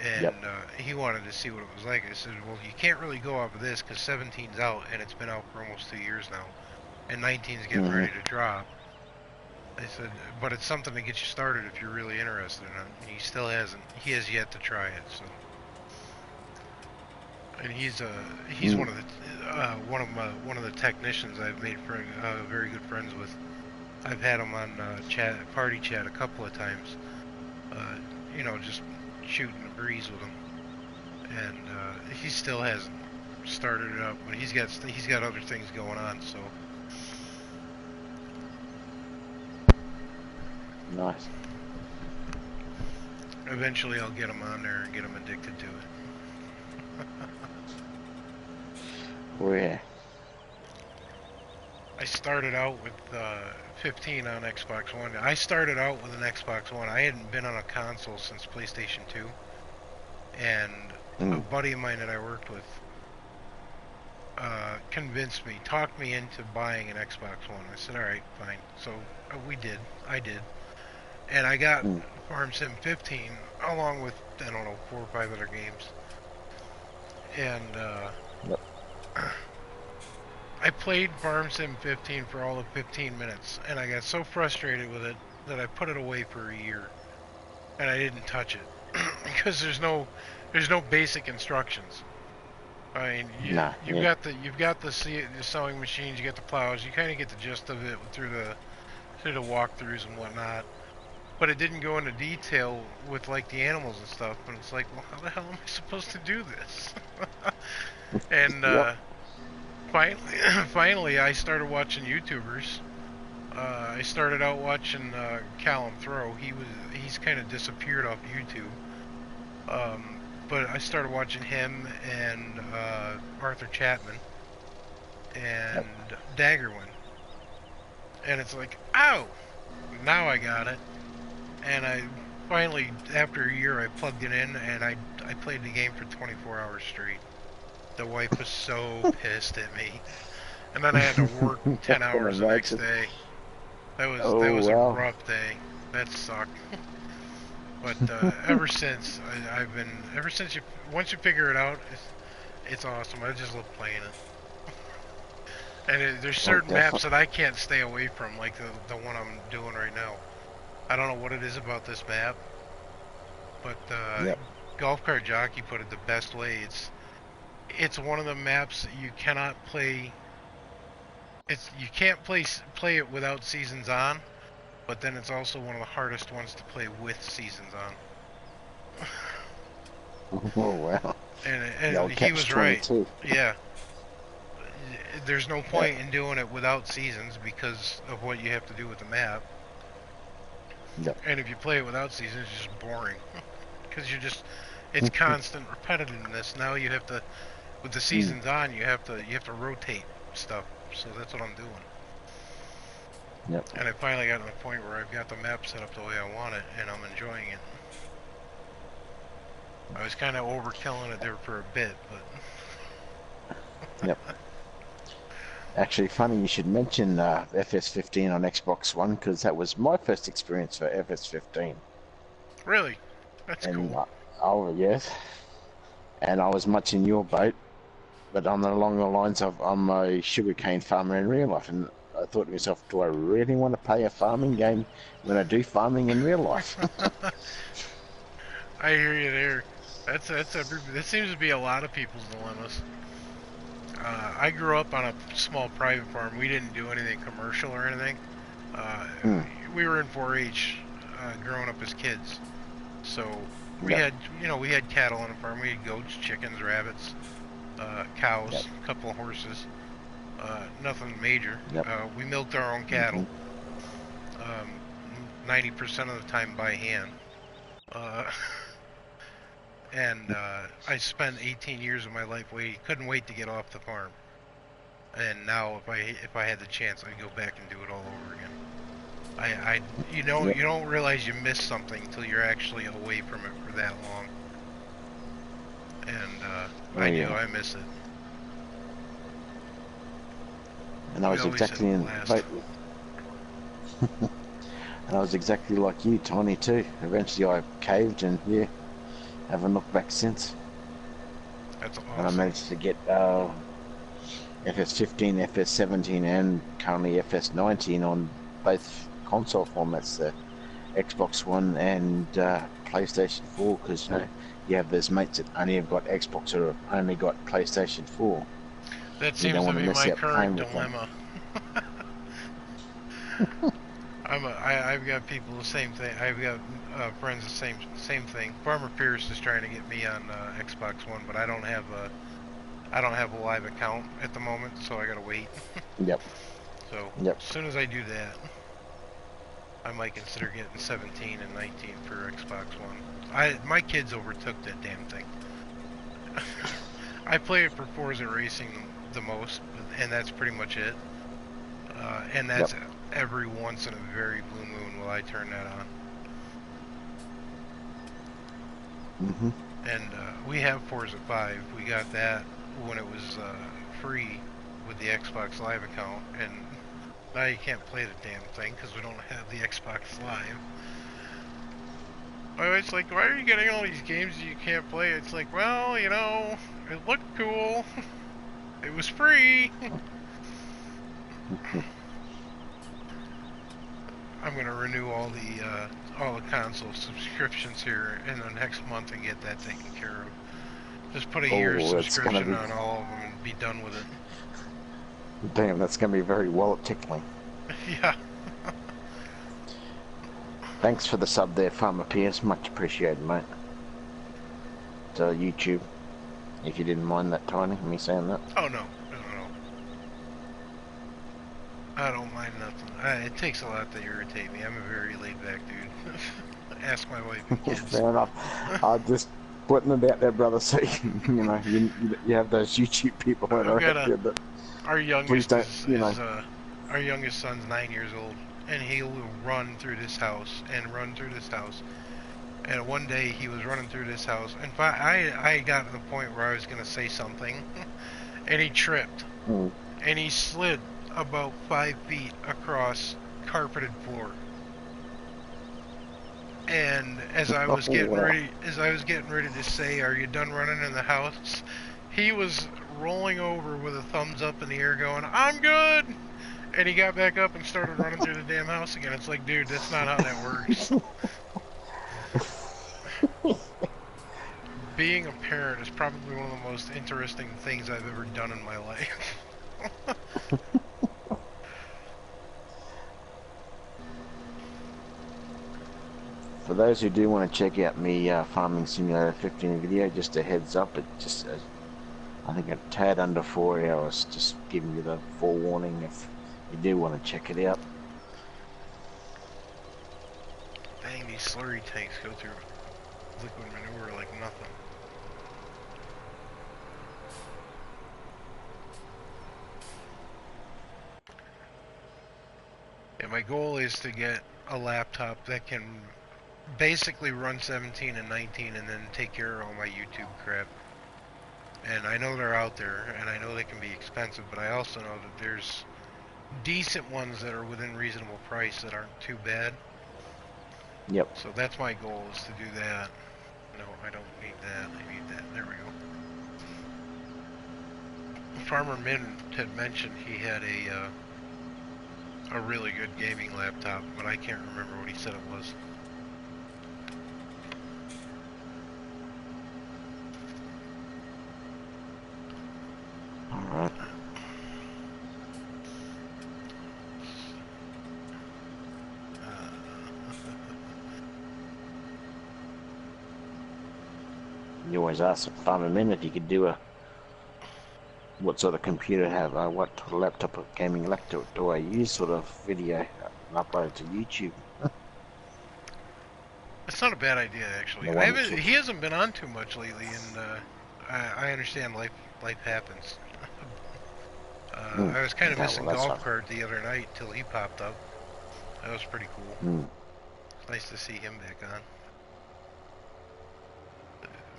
and he wanted to see what it was like. I said, well, you can't really go off of this because 17's out, and it's been out for almost 2 years now, and 19's getting ready to drop. I said, but it's something to get you started if you're really interested in it. And he still hasn't. He has yet to try it. So, and he's one of the one of the technicians I've made very good friends with. I've had him on party chat a couple of times. You know, just shooting the breeze with him, and he still hasn't started it up. But he's got other things going on. So. Nice. Eventually I'll get him on there and get him addicted to it. Oh yeah. I started out with 15 on Xbox One. I started out with an Xbox One. I hadn't been on a console since PlayStation 2. And a buddy of mine that I worked with convinced me, talked me into buying an Xbox One. I said, alright, fine. So I did. And I got Farm Sim 15 along with, I don't know, 4 or 5 other games. And I played Farm Sim 15 for all of 15 minutes, and I got so frustrated with it that I put it away for a year, and I didn't touch it because there's no basic instructions. I mean, you've got the sewing machines, you got the plows, you kind of get the gist of it through the walkthroughs and whatnot. But it didn't go into detail with like the animals and stuff, and it's like, well, how the hell am I supposed to do this? And finally, I started watching YouTubers. I started out watching Callum Throw. He's kind of disappeared off YouTube. But I started watching him and Arthur Chapman and Daggerwin, and it's like, ow! Now I got it. And I finally, after a year, I plugged it in and I played the game for 24 hours straight. The wife was so pissed at me, and then I had to work 10 hours the next day. That was a rough day. That sucked. But ever since once you figure it out, it's awesome. I just love playing it. And there's certain maps that I can't stay away from, like the one I'm doing right now. I don't know what it is about this map, but GolfCart Jockey put it the best way. It's one of the maps that you cannot play. You can't play it without seasons on, but then it's also one of the hardest ones to play with seasons on. Oh wow! And he was right. Yeah. There's no point in doing it without seasons because of what you have to do with the map. Yep. And if you play it without seasons, it's just boring. Because it's constant repetitiveness. Now you have to, with the seasons on, you have to rotate stuff. So that's what I'm doing. Yep. And I finally got to the point where I've got the map set up the way I want it, and I'm enjoying it. I was kind of overkilling it there for a bit, but... Yep. Actually, funny you should mention FS15 on Xbox One, because that was my first experience for FS15. Really? That's cool. Oh, yes. And I was much in your boat, but along the lines of I'm a sugarcane farmer in real life, and I thought to myself, do I really want to play a farming game when I do farming in real life? I hear you there. That seems to be a lot of people's dilemmas. I grew up on a small private farm. We didn't do anything commercial or anything. We were in 4-H growing up as kids. So we had cattle on the farm. We had goats, chickens, rabbits, cows, a couple of horses. Nothing major. We milked our own cattle. 90% of the time by hand. And I spent 18 years of my life couldn't wait to get off the farm. And now, if I had the chance, I'd go back and do it all over again. You don't realize you miss something until you're actually away from it for that long. And I miss it. And I was exactly in boat. And I was exactly like you, Tiny too. Eventually, I caved, and haven't looked back since. That's awesome. And I managed to get FS15, FS17, and currently FS19 on both console formats, the Xbox One and PlayStation 4, because you know you have those mates that only have got Xbox or only got PlayStation 4. That You seems don't to want to be miss my out playing current with them. dilemma. I've got people the same thing. I've got friends the same thing. Farmer Pierce is trying to get me on Xbox One, but I don't have a live account at the moment, so I gotta wait. Yep. So Yep. as soon as I do that, I might consider getting 17 and 19 for Xbox One. My kids overtook that damn thing. I play it for Forza Racing the most, and that's pretty much it. And that's every once in a very blue moon will I turn that on. Mm-hmm. And we have Forza 5. We got that when it was free with the Xbox Live account, and now you can't play the damn thing because we don't have the Xbox Live. It's like, why are you getting all these games that you can't play? It's like, well, you know, it looked cool. It was free. I'm gonna renew all the console subscriptions here in the next month and get that taken care of. Just put a year's subscription on all of them and be done with it. Damn, that's gonna be very wallet tickling. Yeah. Thanks for the sub there, Farmer Pierce. Much appreciated, mate. To YouTube, if you didn't mind that, Tiny, me saying that. Oh, no. I don't mind nothing. It takes a lot to irritate me. I'm a very laid-back dude. Ask my wife and kids. Fair enough. I'm just putting it out there, brother, so you know, you have those YouTube people that are out there that... Our youngest son's 9 years old, and he will run through this house and run through this house. And one day he was running through this house, and I got to the point where I was gonna say something, and he tripped, and he slid about 5 feet across carpeted floor. And as I was getting ready to say, "Are you done running in the house?" he was rolling over with a thumbs up in the air going, "I'm good!" And he got back up and started running through the damn house again. It's like, dude, that's not how that works. Being a parent is probably one of the most interesting things I've ever done in my life. For those who do want to check out me Farming Simulator 15 video, just a heads up, it just I think a tad under 4 hours, just giving you the forewarning if you do want to check it out. Dang, these slurry tanks go through liquid manure like nothing. Yeah, my goal is to get a laptop that can basically run 17 and 19 and then take care of all my YouTube crap. And I know they're out there, and I know they can be expensive, but I also know that there's decent ones that are within reasonable price that aren't too bad. Yep. So that's my goal, is to do that. No, I don't need that. I need that. There we go. Farmer Minn had mentioned he had a really good gaming laptop, but I can't remember what he said it was. Alright. You always ask Farmer Minn if you could do what sort of computer have what laptop or gaming laptop do I use sort of video and upload it to YouTube. It's not a bad idea, actually. He hasn't been on too much lately, and I understand life happens. I was kind of missing GolfCart the other night till he popped up. That was pretty cool. It's nice to see him back on.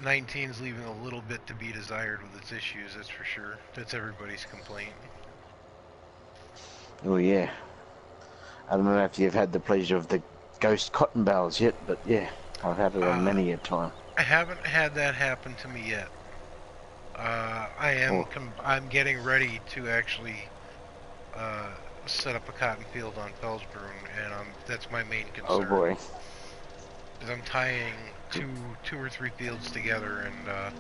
19's leaving a little bit to be desired with its issues, that's for sure. That's everybody's complaint. Oh yeah. I don't know if you've had the pleasure of the ghost cotton bales yet, but yeah, I've had it on many a time. I haven't had that happen to me yet. I'm getting ready to actually set up a cotton field on Felsbrunn, and that's my main Oh concern. boy. Because I'm tying two or three fields together, and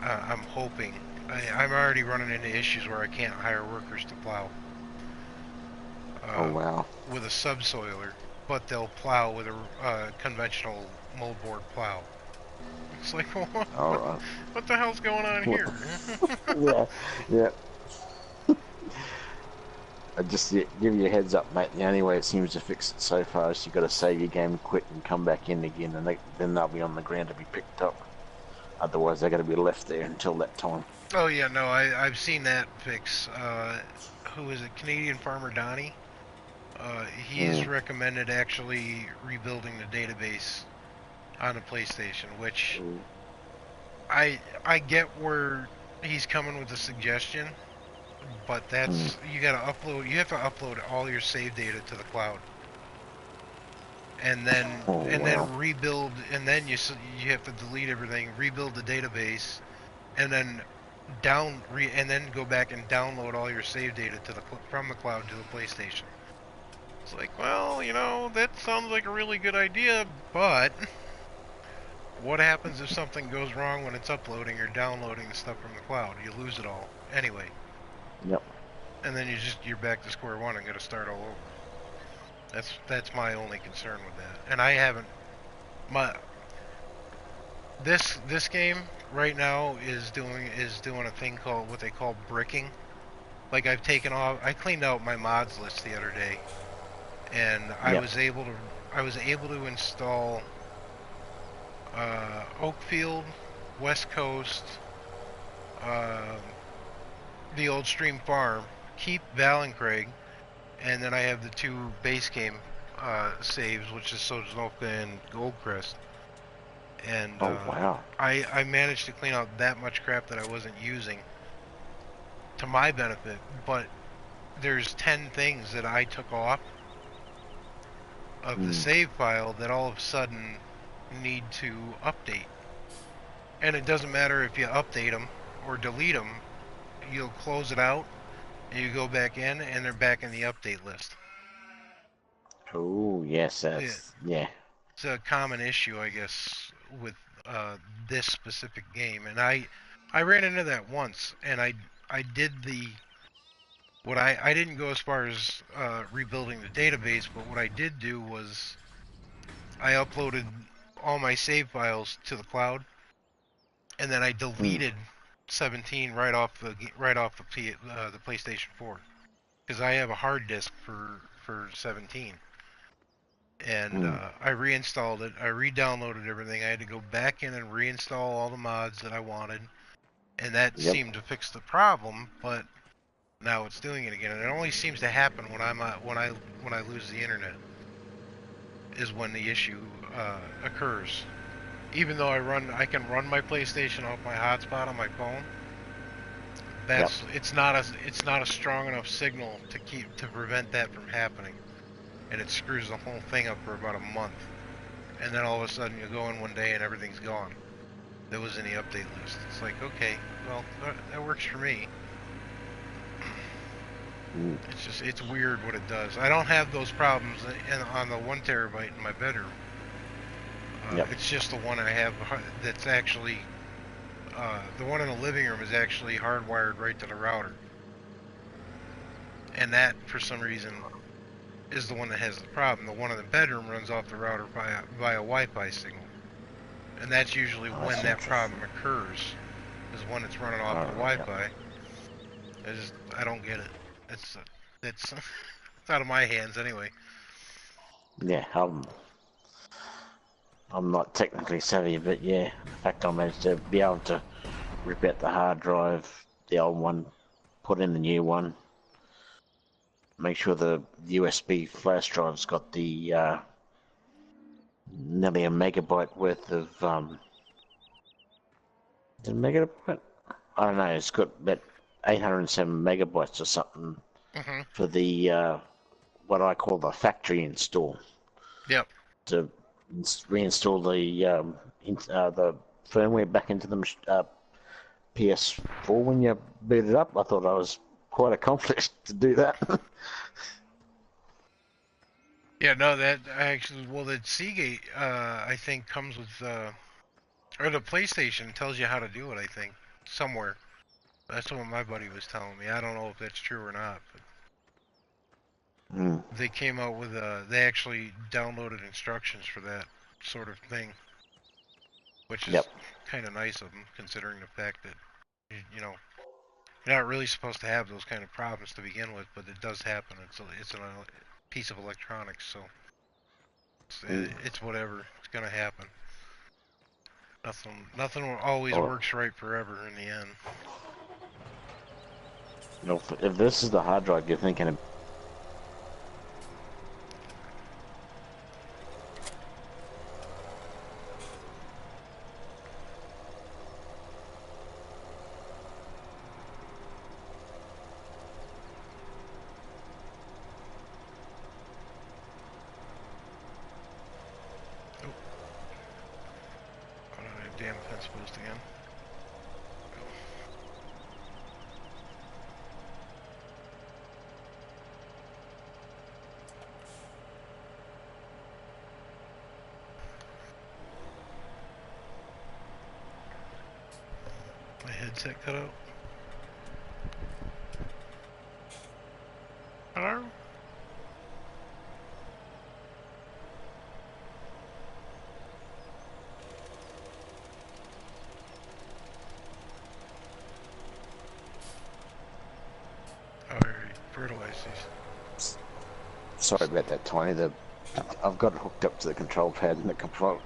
I'm hoping. I'm already running into issues where I can't hire workers to plow. Oh wow. With a subsoiler, but they'll plow with a conventional moldboard plow. It's like, All right. what the hell's going on What here? yeah, yeah. I just give you a heads up, mate. The only way it seems to fix it so far is you got to save your game, quit, and come back in again, and then they'll be on the ground to be picked up. Otherwise, they're going to be left there until that time. Oh yeah, no, I've seen that fix. Who is it? Canadian farmer Donnie. He's recommended actually rebuilding the database on the PlayStation, which I get where he's coming with the suggestion, but that's you have to upload all your save data to the cloud, and then rebuild, and then you have to delete everything, rebuild the database, and then and then go back and download all your save data from the cloud to the PlayStation. It's like, well, that sounds like a really good idea, but what happens if something goes wrong when it's uploading or downloading the stuff from the cloud? You lose it all anyway. Yep. And then you're back to square one and got to start all over. That's my only concern with that. And I haven't this game right now is doing a thing called what they call bricking. Like I cleaned out my mods list the other day, and I was able to install Oakfield, West Coast, the Old Stream Farm, keep BallinCraig, and then I have the two base game saves, which is Sojnovka and Goldcrest. And wow. I managed to clean out that much crap that I wasn't using to my benefit, but there's 10 things that I took off of the save file that all of a sudden need to update. And it doesn't matter if you update them or delete them, you'll close it out and you go back in and they're back in the update list. Oh yes, yeah. It's a common issue, I guess, with this specific game, and I ran into that once, and I did I didn't go as far as rebuilding the database, but what I did do was I uploaded all my save files to the cloud, and then I deleted 17 right off the PlayStation 4, because I have a hard disk for 17. And I reinstalled it. I re-downloaded everything. I had to go back in and reinstall all the mods that I wanted, and that seemed to fix the problem. But now it's doing it again, and it only seems to happen when I lose the internet. Is when the issue occurs. Even though I can run my PlayStation off my hotspot on my phone. It's not a strong enough signal to prevent that from happening. And it screws the whole thing up for about a month. And then all of a sudden you go in one day and everything's gone. That was in the update list. It's like, okay, well, that works for me. It's weird what it does. I don't have those problems on the 1 terabyte in my bedroom. It's just the one I have that's actually, the one in the living room is actually hardwired right to the router. And that, for some reason, is the one that has the problem. The one in the bedroom runs off the router via Wi-Fi signal, and that's usually when that problem occurs, is when it's running off the Wi-Fi. I don't get it. It's out of my hands anyway. Yeah, I'm not technically savvy, but yeah, the fact I managed to be able to rip out the hard drive, the old one, put in the new one. Make sure the USB flash drive's got the nearly a megabyte worth of is it a megabyte? I don't know. It's got about 807 megabytes or something for the what I call the factory install. Yep. To reinstall the firmware back into the PS4 when you boot it up. I thought I was quite accomplished to do that. Yeah, no, that actually, well, the Seagate, I think comes with, or the PlayStation tells you how to do it, I think, somewhere. That's what my buddy was telling me. I don't know if that's true or not, but Mm. they came out with, they actually downloaded instructions for that sort of thing, which is Yep. kind of nice of them, considering the fact that, you know, you're not really supposed to have those kind of problems to begin with, but it does happen. It's a piece of electronics, so it's whatever. It's gonna happen. Nothing always Or, works right forever in the end. you know, if this is the hard drive you're thinking of. Oh, no, damn fence post again. My headset cut out. Hello? Oh, I already fertilized these. Sorry about that, Tiny. I've got it hooked up to the control pad, and the control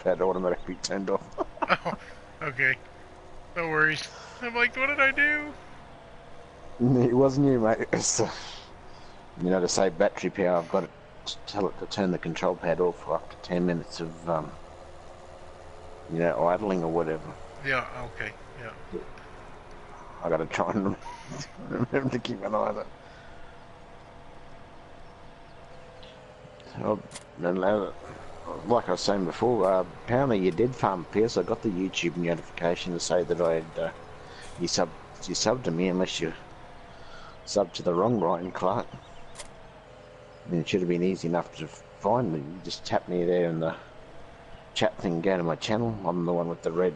pad automatically turned off. Oh, okay. No worries. I'm like, what did I do? It wasn't you, mate. It's, you know, to save battery power, I've got to tell it to turn the control pad off for after 10 minutes of, you know, idling or whatever. Yeah, okay, yeah. I got to try and remember to keep an eye on it. So, like I was saying before, apparently you did farm Pierce. I got the YouTube notification to say that you subbed to me, unless you subbed to the wrong Ryan Clarke. I mean, it should have been easy enough to find me. You just tap me there in the chat thing, go to my channel. I'm the one with the red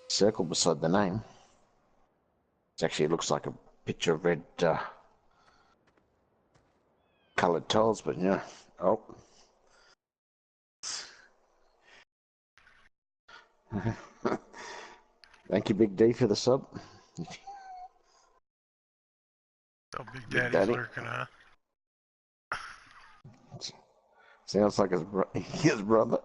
circle beside the name. It looks like a picture of red coloured tiles, but yeah. Oh. Thank you, Big D, for the sub. Oh, Big Big Daddy's Daddy. lurking, huh? Sounds like his brother.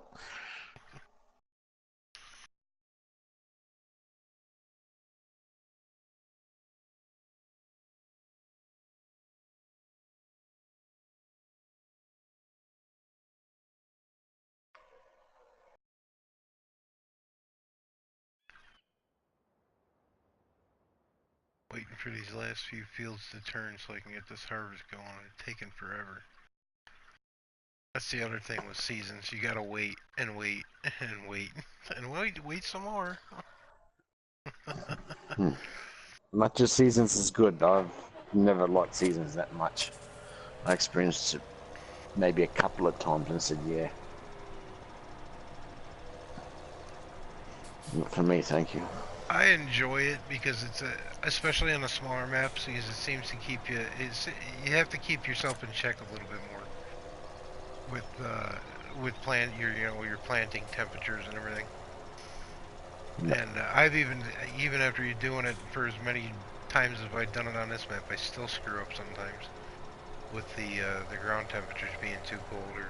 Waiting for these last few fields to turn so I can get this harvest going. It's taking forever. That's the other thing with seasons. You gotta wait and wait and wait and wait some more. Much as Seasons is good, I've never liked Seasons that much. I experienced it maybe a couple of times and said, yeah. Not for me, thank you. I enjoy it because it's especially on the smaller maps, because it seems to keep you. You have to keep yourself in check a little bit more with your planting temperatures and everything. No. And I've even after you're doing it for as many times as I've done it on this map, I still screw up sometimes with the ground temperatures being too cold or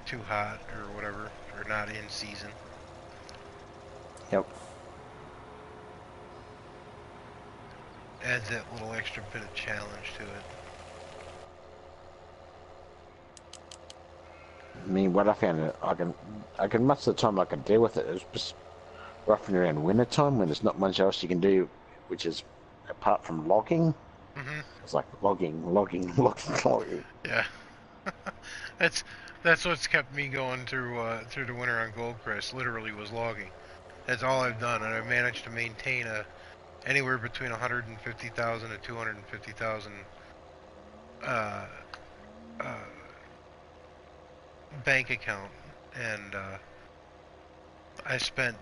too hot or whatever, or not in season. Yep. Adds that little extra bit of challenge to it. I mean, what I found, I can much of the time I can deal with it. It's just roughing around winter time when there's not much else you can do, which is apart from logging. It's like logging. Yeah, that's what's kept me going through the winter on Goldcrest. Literally was logging. That's all I've done, and I've managed to maintain anywhere between 150,000 to 250,000 uh, uh, bank account, and I spent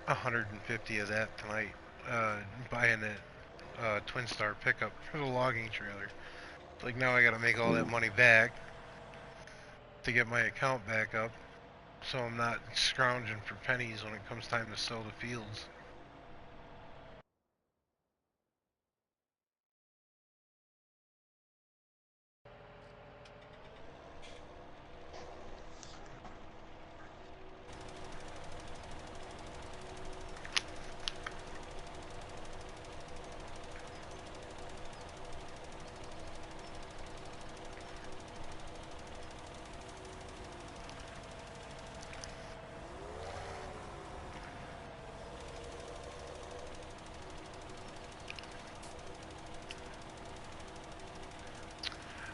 150 of that tonight buying a Twin Star pickup for the logging trailer. Like now I gotta make all that money back to get my account back up, so I'm not scrounging for pennies when it comes time to sow the fields.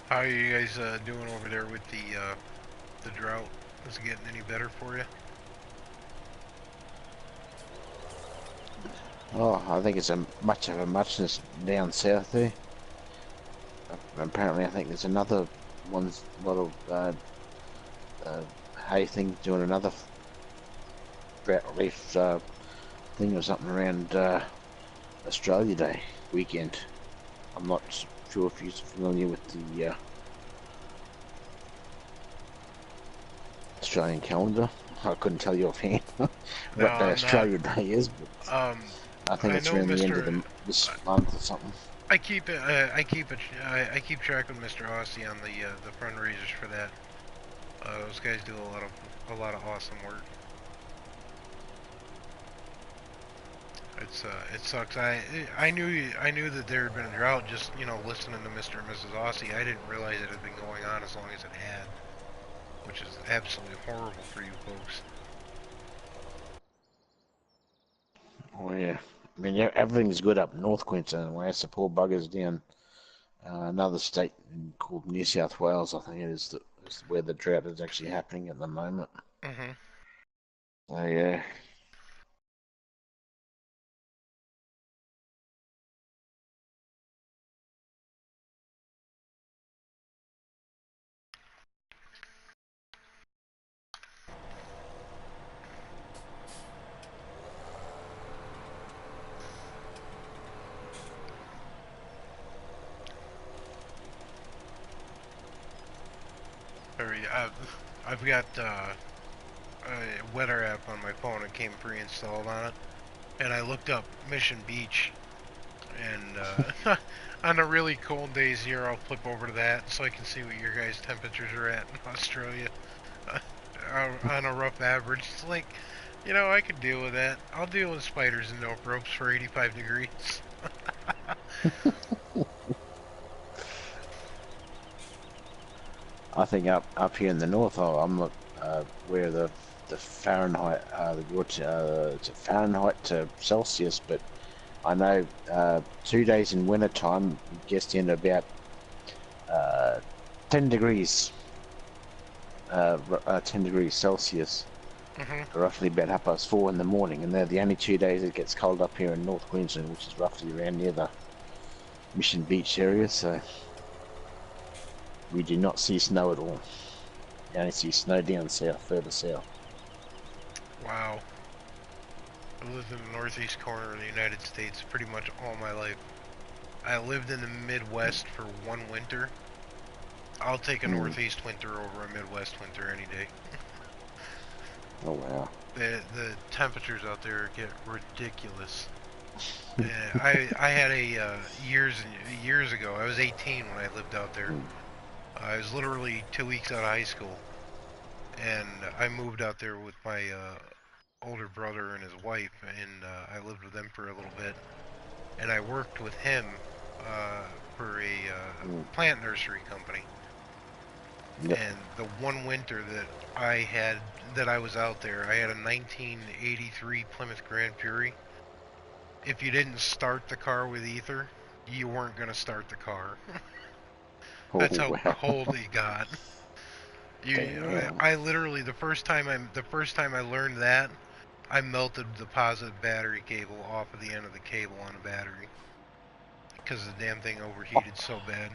How are you guys doing over there with the drought? Is it getting any better for you? Oh, I think it's a much of a muchness down south there. Apparently, I think there's another one's lot of hay thing doing another drought relief thing or something around Australia Day weekend. I'm not sure if you're familiar with the Australian calendar. I couldn't tell you offhand No, what day I'm not. Australia Day is, but I think I it's know around the end of Mr. this month or something. I keep it. I keep track with Mr. Aussie on the fundraisers for that. Those guys do a lot of awesome work. It sucks. I knew that there had been a drought just listening to Mr. and Mrs. Aussie. I didn't realize it had been going on as long as it had, which is absolutely horrible for you folks. Oh yeah, I mean everything's good up North Queensland. Whereas the poor buggers down another state called New South Wales, I think it is, is where the drought is actually happening at the moment. Mhm. So yeah. I've got a weather app on my phone. It came pre-installed on it, and I looked up Mission Beach, and on a really cold days here, I'll flip over to that so I can see what your guys' temperatures are at in Australia. On a rough average, it's like, I could deal with that. I'll deal with spiders and nope ropes for 85 degrees. I think up here in the north, I'm not where the Fahrenheit, it's a Fahrenheit to Celsius, but I know 2 days in winter time it gets down to about uh, 10 degrees, 10 degrees Celsius, roughly about 4:30 in the morning, and they're the only 2 days it gets cold up here in North Queensland, which is roughly around near the Mission Beach area. So we do not see snow at all. You only see snow down south, further south. Wow. I've lived in the northeast corner of the United States pretty much all my life. I lived in the Midwest for one winter. I'll take a northeast winter over a Midwest winter any day. Oh wow. The temperatures out there get ridiculous. I had years ago. I was 18 when I lived out there. I was literally 2 weeks out of high school, and I moved out there with my older brother and his wife, and I lived with them for a little bit, and I worked with him for a plant nursery company. Yep. And the one winter that I was out there, I had a 1983 Plymouth Grand Fury. If you didn't start the car with ether, you weren't gonna start the car. Oh That's how wow. cold it got. Damn. I literally the first time I learned that, I melted the positive battery cable off of the end of the cable on a battery because the damn thing overheated so bad.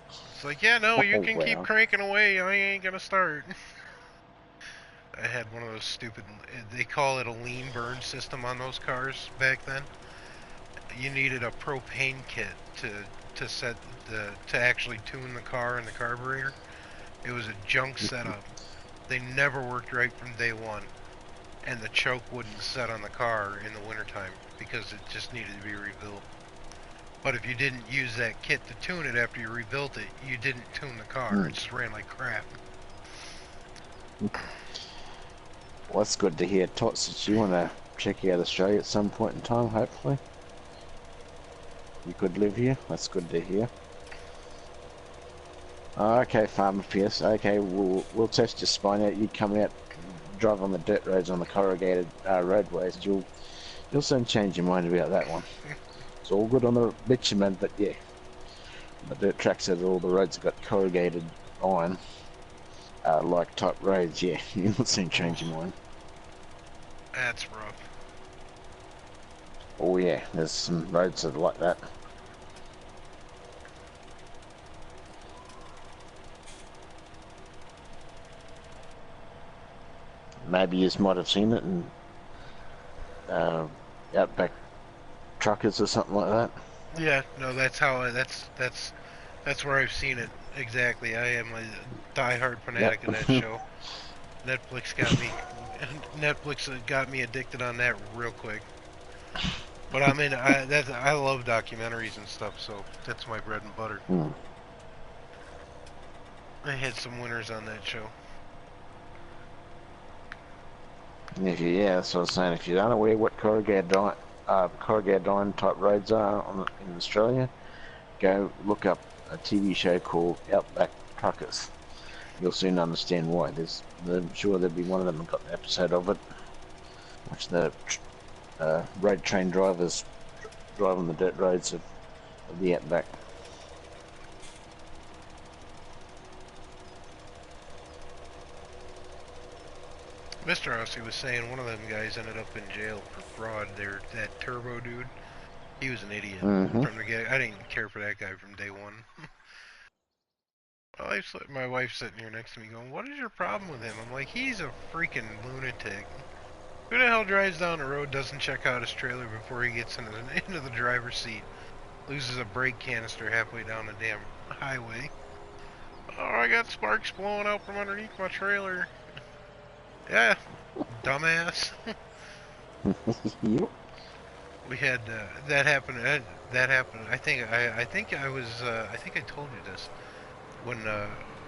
It's like, yeah, no, you Oh, can keep wow. cranking away. I ain't gonna start. I had one of those stupid, they call it a lean burn system on those cars back then. You needed a propane kit to set to actually tune the car and the carburetor. It was a junk setup. They never worked right from day one, and the choke wouldn't set on the car in the wintertime because it just needed to be rebuilt. But if you didn't use that kit to tune it after you rebuilt it, you didn't tune the car. It just ran like crap. Well, that's good to hear, Tots, that you want to check out Australia at some point in time, hopefully. You could live here. That's good to hear. Okay, Farmitts. Okay, we'll test your spine out. You come out, drive on the dirt roads on the corrugated roadways. You'll soon change your mind about that one. It's all good on the bitumen, but yeah, the dirt tracks that all the roads have got corrugated iron, like type roads. Yeah, you'll soon change your mind. That's rough. Oh yeah, there's some roads that are like that. Maybe you might have seen it in Outback Truckers or something like that. Yeah, no, that's where I've seen it exactly. I am a diehard fanatic Yep. of that show. Netflix got me. Netflix got me addicted on that real quick. But I love documentaries and stuff, so that's my bread and butter. I had some winners on that show. Yeah, that's what I was saying. If you're unaware what corrugated iron type roads are in Australia, go look up a TV show called Outback Truckers. You'll soon understand why. I'm sure there'll be one of them that got an episode of it. Watch the road train drivers driving the dirt roads of the Outback. Mr. Aussie was saying one of them guys ended up in jail for fraud. That Turbo dude, he was an idiot from the get. I didn't care for that guy from day one. My wife's sitting here next to me going, "What is your problem with him?" I'm like, "He's a freaking lunatic. Who the hell drives down the road, doesn't check out his trailer before he gets into the driver's seat, loses a brake canister halfway down the damn highway? Oh, I got sparks blowing out from underneath my trailer." Yeah, dumbass. Yep. We had that happened. That happened. I think I told you this when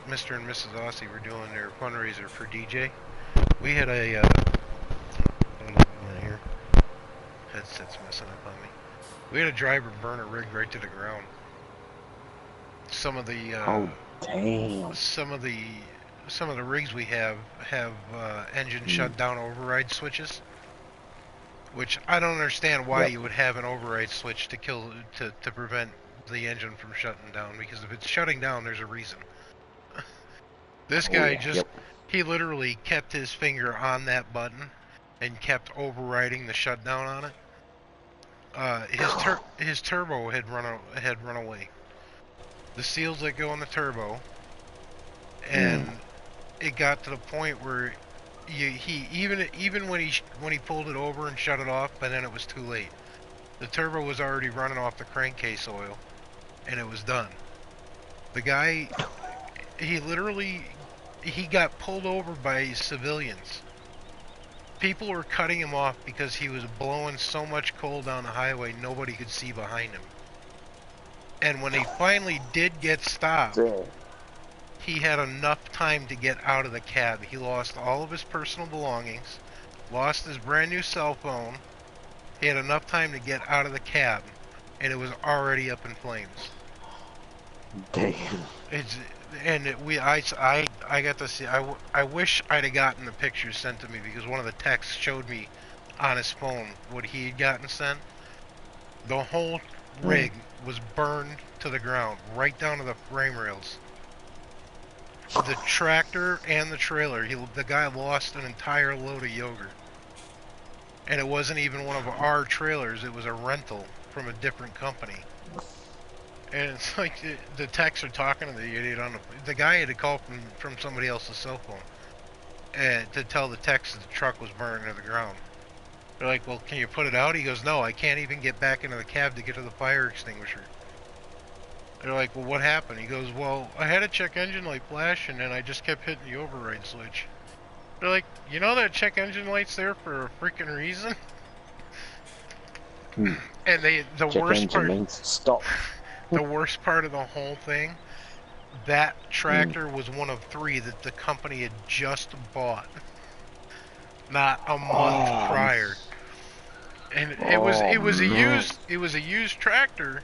Mr. and Mrs. Aussie were doing their fundraiser for DJ. We had a hold on a minute here. Headset's messing up on me. We had a driver burn a rig right to the ground. Some of the Oh damn. some of the rigs we have engine shutdown override switches, which I don't understand why you would have an override switch to prevent the engine from shutting down, because if it's shutting down, there's a reason. This guy he literally kept his finger on that button and kept overriding the shutdown on it. His turbo had run away. The seals that go in the turbo, and it got to the point where even when he pulled it over and shut it off, but then it was too late. The turbo was already running off the crankcase oil, and it was done. The guy, he got pulled over by civilians. People were cutting him off because he was blowing so much coal down the highway nobody could see behind him. And when he finally did get stopped, he had enough time to get out of the cab. He lost all of his personal belongings, lost his brand new cell phone. He had enough time to get out of the cab, and it was already up in flames. Damn. I got to see. I wish I'd have gotten the pictures sent to me, because one of the texts showed me on his phone what he had gotten sent. The whole rig was burned to the ground, right down to the frame rails. The tractor and the trailer. The guy lost an entire load of yogurt. And it wasn't even one of our trailers, it was a rental from a different company. And it's like the techs are talking to the idiot on the guy had to call from somebody else's cell phone and to tell the techs that the truck was burning to the ground. They're like, well, can you put it out? He goes, no, I can't even get back into the cab to get to the fire extinguisher. They're like, well, what happened? He goes, well, I had a check engine light flash and then I just kept hitting the override switch. They're like, you know that check engine light's there for a freaking reason? And the Check worst engine part means stop. the worst part of the whole thing, that tractor was one of 3 that the company had just bought. Not a month prior. And it was a used tractor,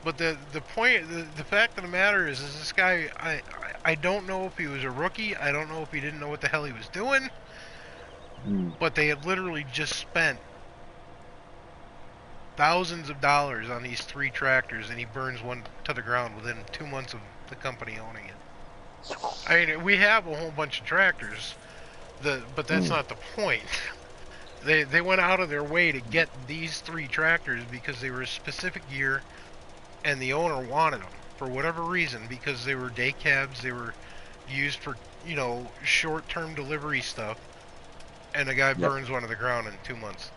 but the fact of the matter is this guy, I don't know if he was a rookie, I don't know if he didn't know what the hell he was doing, but they had literally just spent thousands of dollars on these 3 tractors, and he burns one to the ground within 2 months of the company owning it. I mean, we have a whole bunch of tractors, but that's not the point. They went out of their way to get these 3 tractors because they were a specific year, and the owner wanted them for whatever reason, because they were day cabs, they were used for, you know, short-term delivery stuff, and the guy burns one to the ground in 2 months.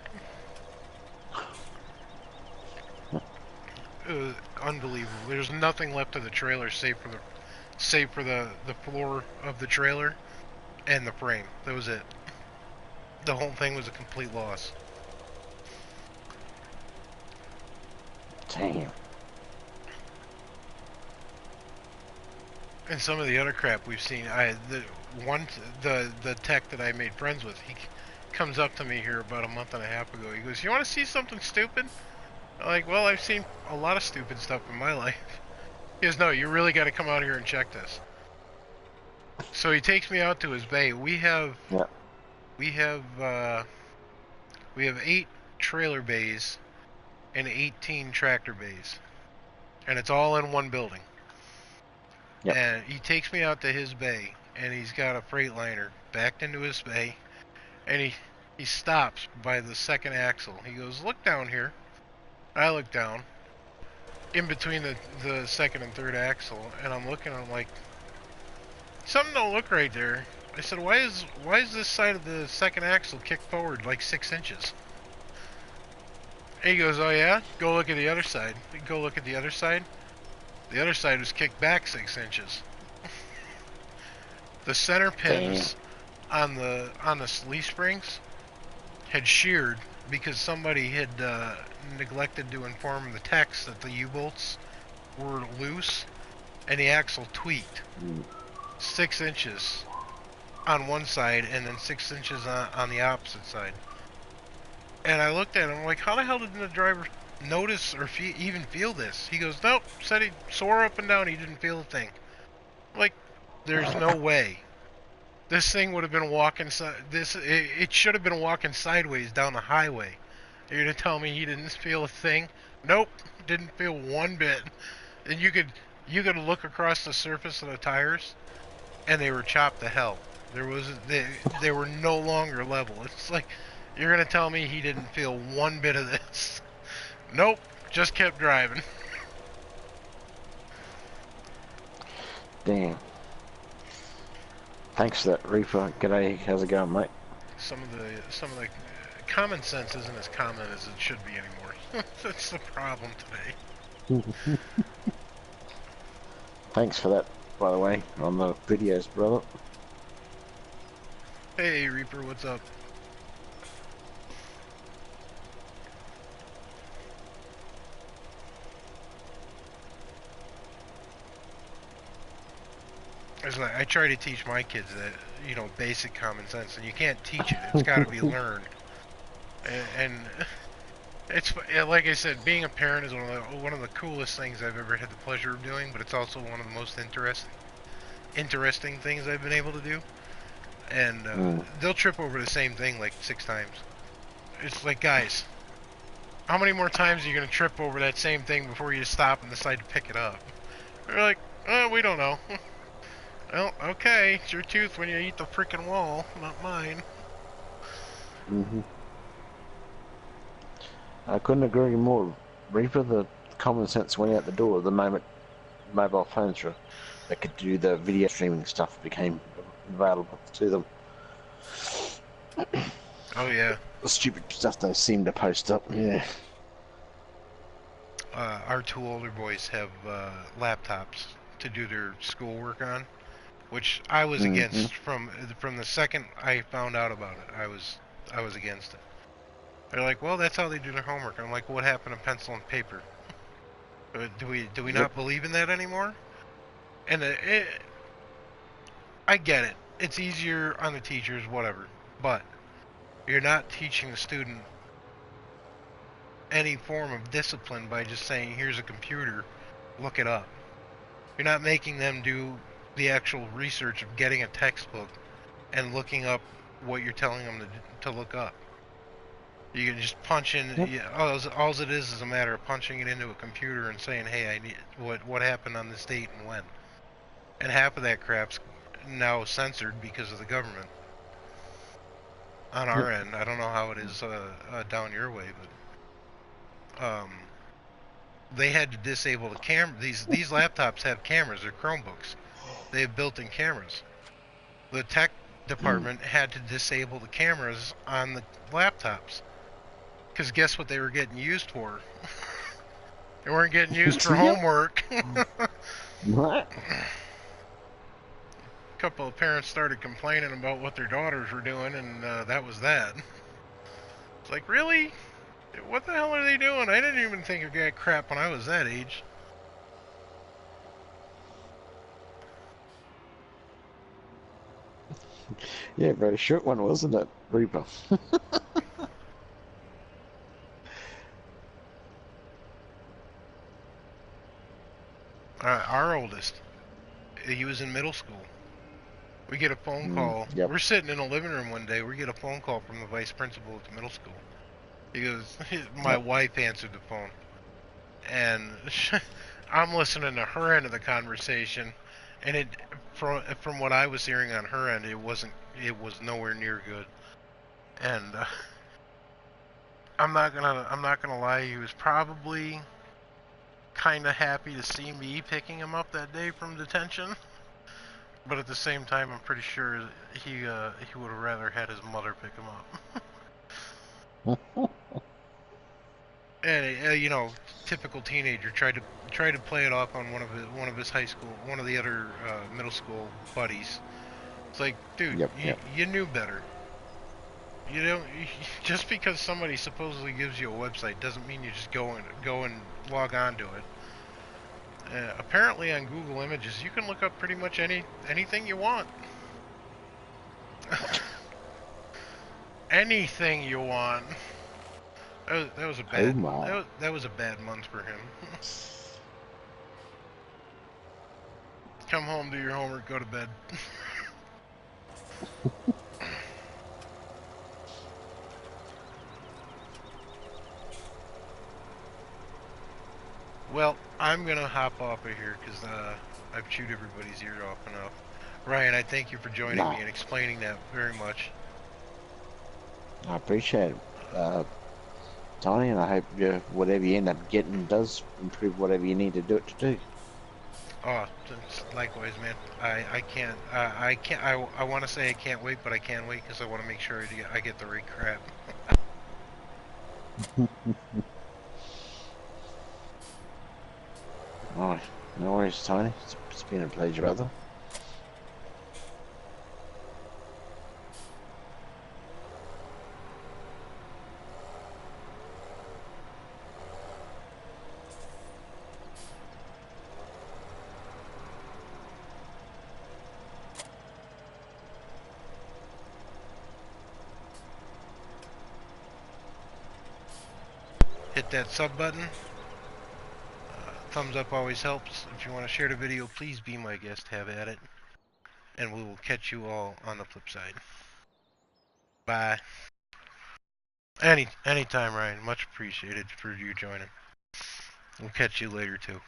Unbelievable. There's nothing left of the trailer save for the floor of the trailer and the frame. That was it. The whole thing was a complete loss. Damn. And some of the other crap we've seen, the tech that I made friends with, he comes up to me here about a month and a half ago. He goes, "You want to see something stupid?" I'm like, "Well, I've seen a lot of stupid stuff in my life." He goes, "No, you really got to come out here and check this." So he takes me out to his bay. We have 8 trailer bays and 18 tractor bays, and it's all in one building. And he takes me out to his bay, and he's got a Freightliner backed into his bay, and he stops by the second axle. He goes, "Look down here." I look down, in between the second and third axle, and I'm looking, and I'm like, something don't look right there. I said, why is this side of the second axle kicked forward like 6 inches? And he goes, "Oh yeah? Go look at the other side." Go look at the other side. The other side was kicked back 6 inches. The center pins on the leaf springs had sheared because somebody had neglected to inform the techs that the U-bolts were loose, and the axle tweaked 6 inches on one side and then 6 inches on the opposite side. And I looked at him like, how the hell did the driver notice or even feel this? He goes, "Nope," said he swore up and down he didn't feel a thing. Like, there's no way. This thing would have been walking, it should have been walking sideways down the highway. You're gonna tell me he didn't feel a thing? Nope, didn't feel one bit. And you could look across the surface of the tires, and they were chopped to hell. They were no longer level. It's like, you're gonna tell me he didn't feel one bit of this? Nope, just kept driving. Damn. Thanks for that, Reaper. G'day, how's it going, mate? Some of the common sense isn't as common as it should be anymore. That's the problem today. Thanks for that, by the way, on the videos, brother. Hey, Reaper, what's up? I try to teach my kids that, you know, basic common sense, and you can't teach it. It's got to be learned. And it's like I said, being a parent is one of the coolest things I've ever had the pleasure of doing, but it's also one of the most interesting things I've been able to do. And they'll trip over the same thing like 6 times. It's like, guys, how many more times are you going to trip over that same thing before you stop and decide to pick it up? They're like, we don't know. Well, okay, it's your tooth when you eat the freaking wall, not mine. I couldn't agree more. Reaper, the common sense went out the door the moment mobile phones that could do the video streaming stuff became available to them. Oh yeah. The stupid stuff they seem to post up, yeah. Our two older boys have laptops to do their schoolwork on, which I was against from the second I found out about it. I was against it. They're like, well, that's how they do their homework. I'm like, what happened to pencil and paper? Do we not believe in that anymore? And I get it. It's easier on the teachers, whatever. But you're not teaching the student any form of discipline by just saying, here's a computer, look it up. You're not making them do the actual research of getting a textbook and looking up what you're telling them to look up. You can just punch in. All it is a matter of punching it into a computer and saying, "Hey, I need what happened on this date and when." And half of that crap's now censored because of the government. On our end, I don't know how it is down your way, but they had to disable the camera. These laptops have cameras. They're Chromebooks. They have built-in cameras. The tech department had to disable the cameras on the laptops. Because guess what they were getting used for? They weren't getting used for homework. What? A couple of parents started complaining about what their daughters were doing, and that was that. It's like, really? What the hell are they doing? I didn't even think of that crap when I was that age. Yeah, very short one, wasn't it, Reaper? Our oldest, he was in middle school. We get a phone call. Yep. We're sitting in a living room one day. We get a phone call from the vice principal at the middle school. He goes, my wife answered the phone. And I'm listening to her end of the conversation. And it, from what I was hearing on her end, it was nowhere near good. And I'm not gonna lie, he was probably kind of happy to see me picking him up that day from detention. But at the same time, I'm pretty sure he would have rather had his mother pick him up. And you know, typical teenager tried to play it off on one of his high school, one of the other middle school buddies. It's like, dude, you knew better. You don't just because somebody supposedly gives you a website doesn't mean you just go and log on to it. Apparently on Google Images you can look up pretty much anything you want. Anything you want. That was a bad. That was a bad month for him. Come home, do your homework, go to bed. Well, I'm gonna hop off of here because I've chewed everybody's ear off enough. Ryan, I thank you for joining me and explaining that very much. I appreciate it, Tony, and I hope whatever you end up getting does improve whatever you need to do it to do. Oh, likewise, man. I can't. I want to say I can't wait, but I can't wait because I want to make sure I get the right crap. Alright, no worries, Tony. It's been a pleasure, brother. Hit that sub button. Thumbs up always helps. If you want to share the video, please be my guest. Have at it. And we will catch you all on the flip side. Bye. Anytime, Ryan. Much appreciated for you joining. We'll catch you later, too.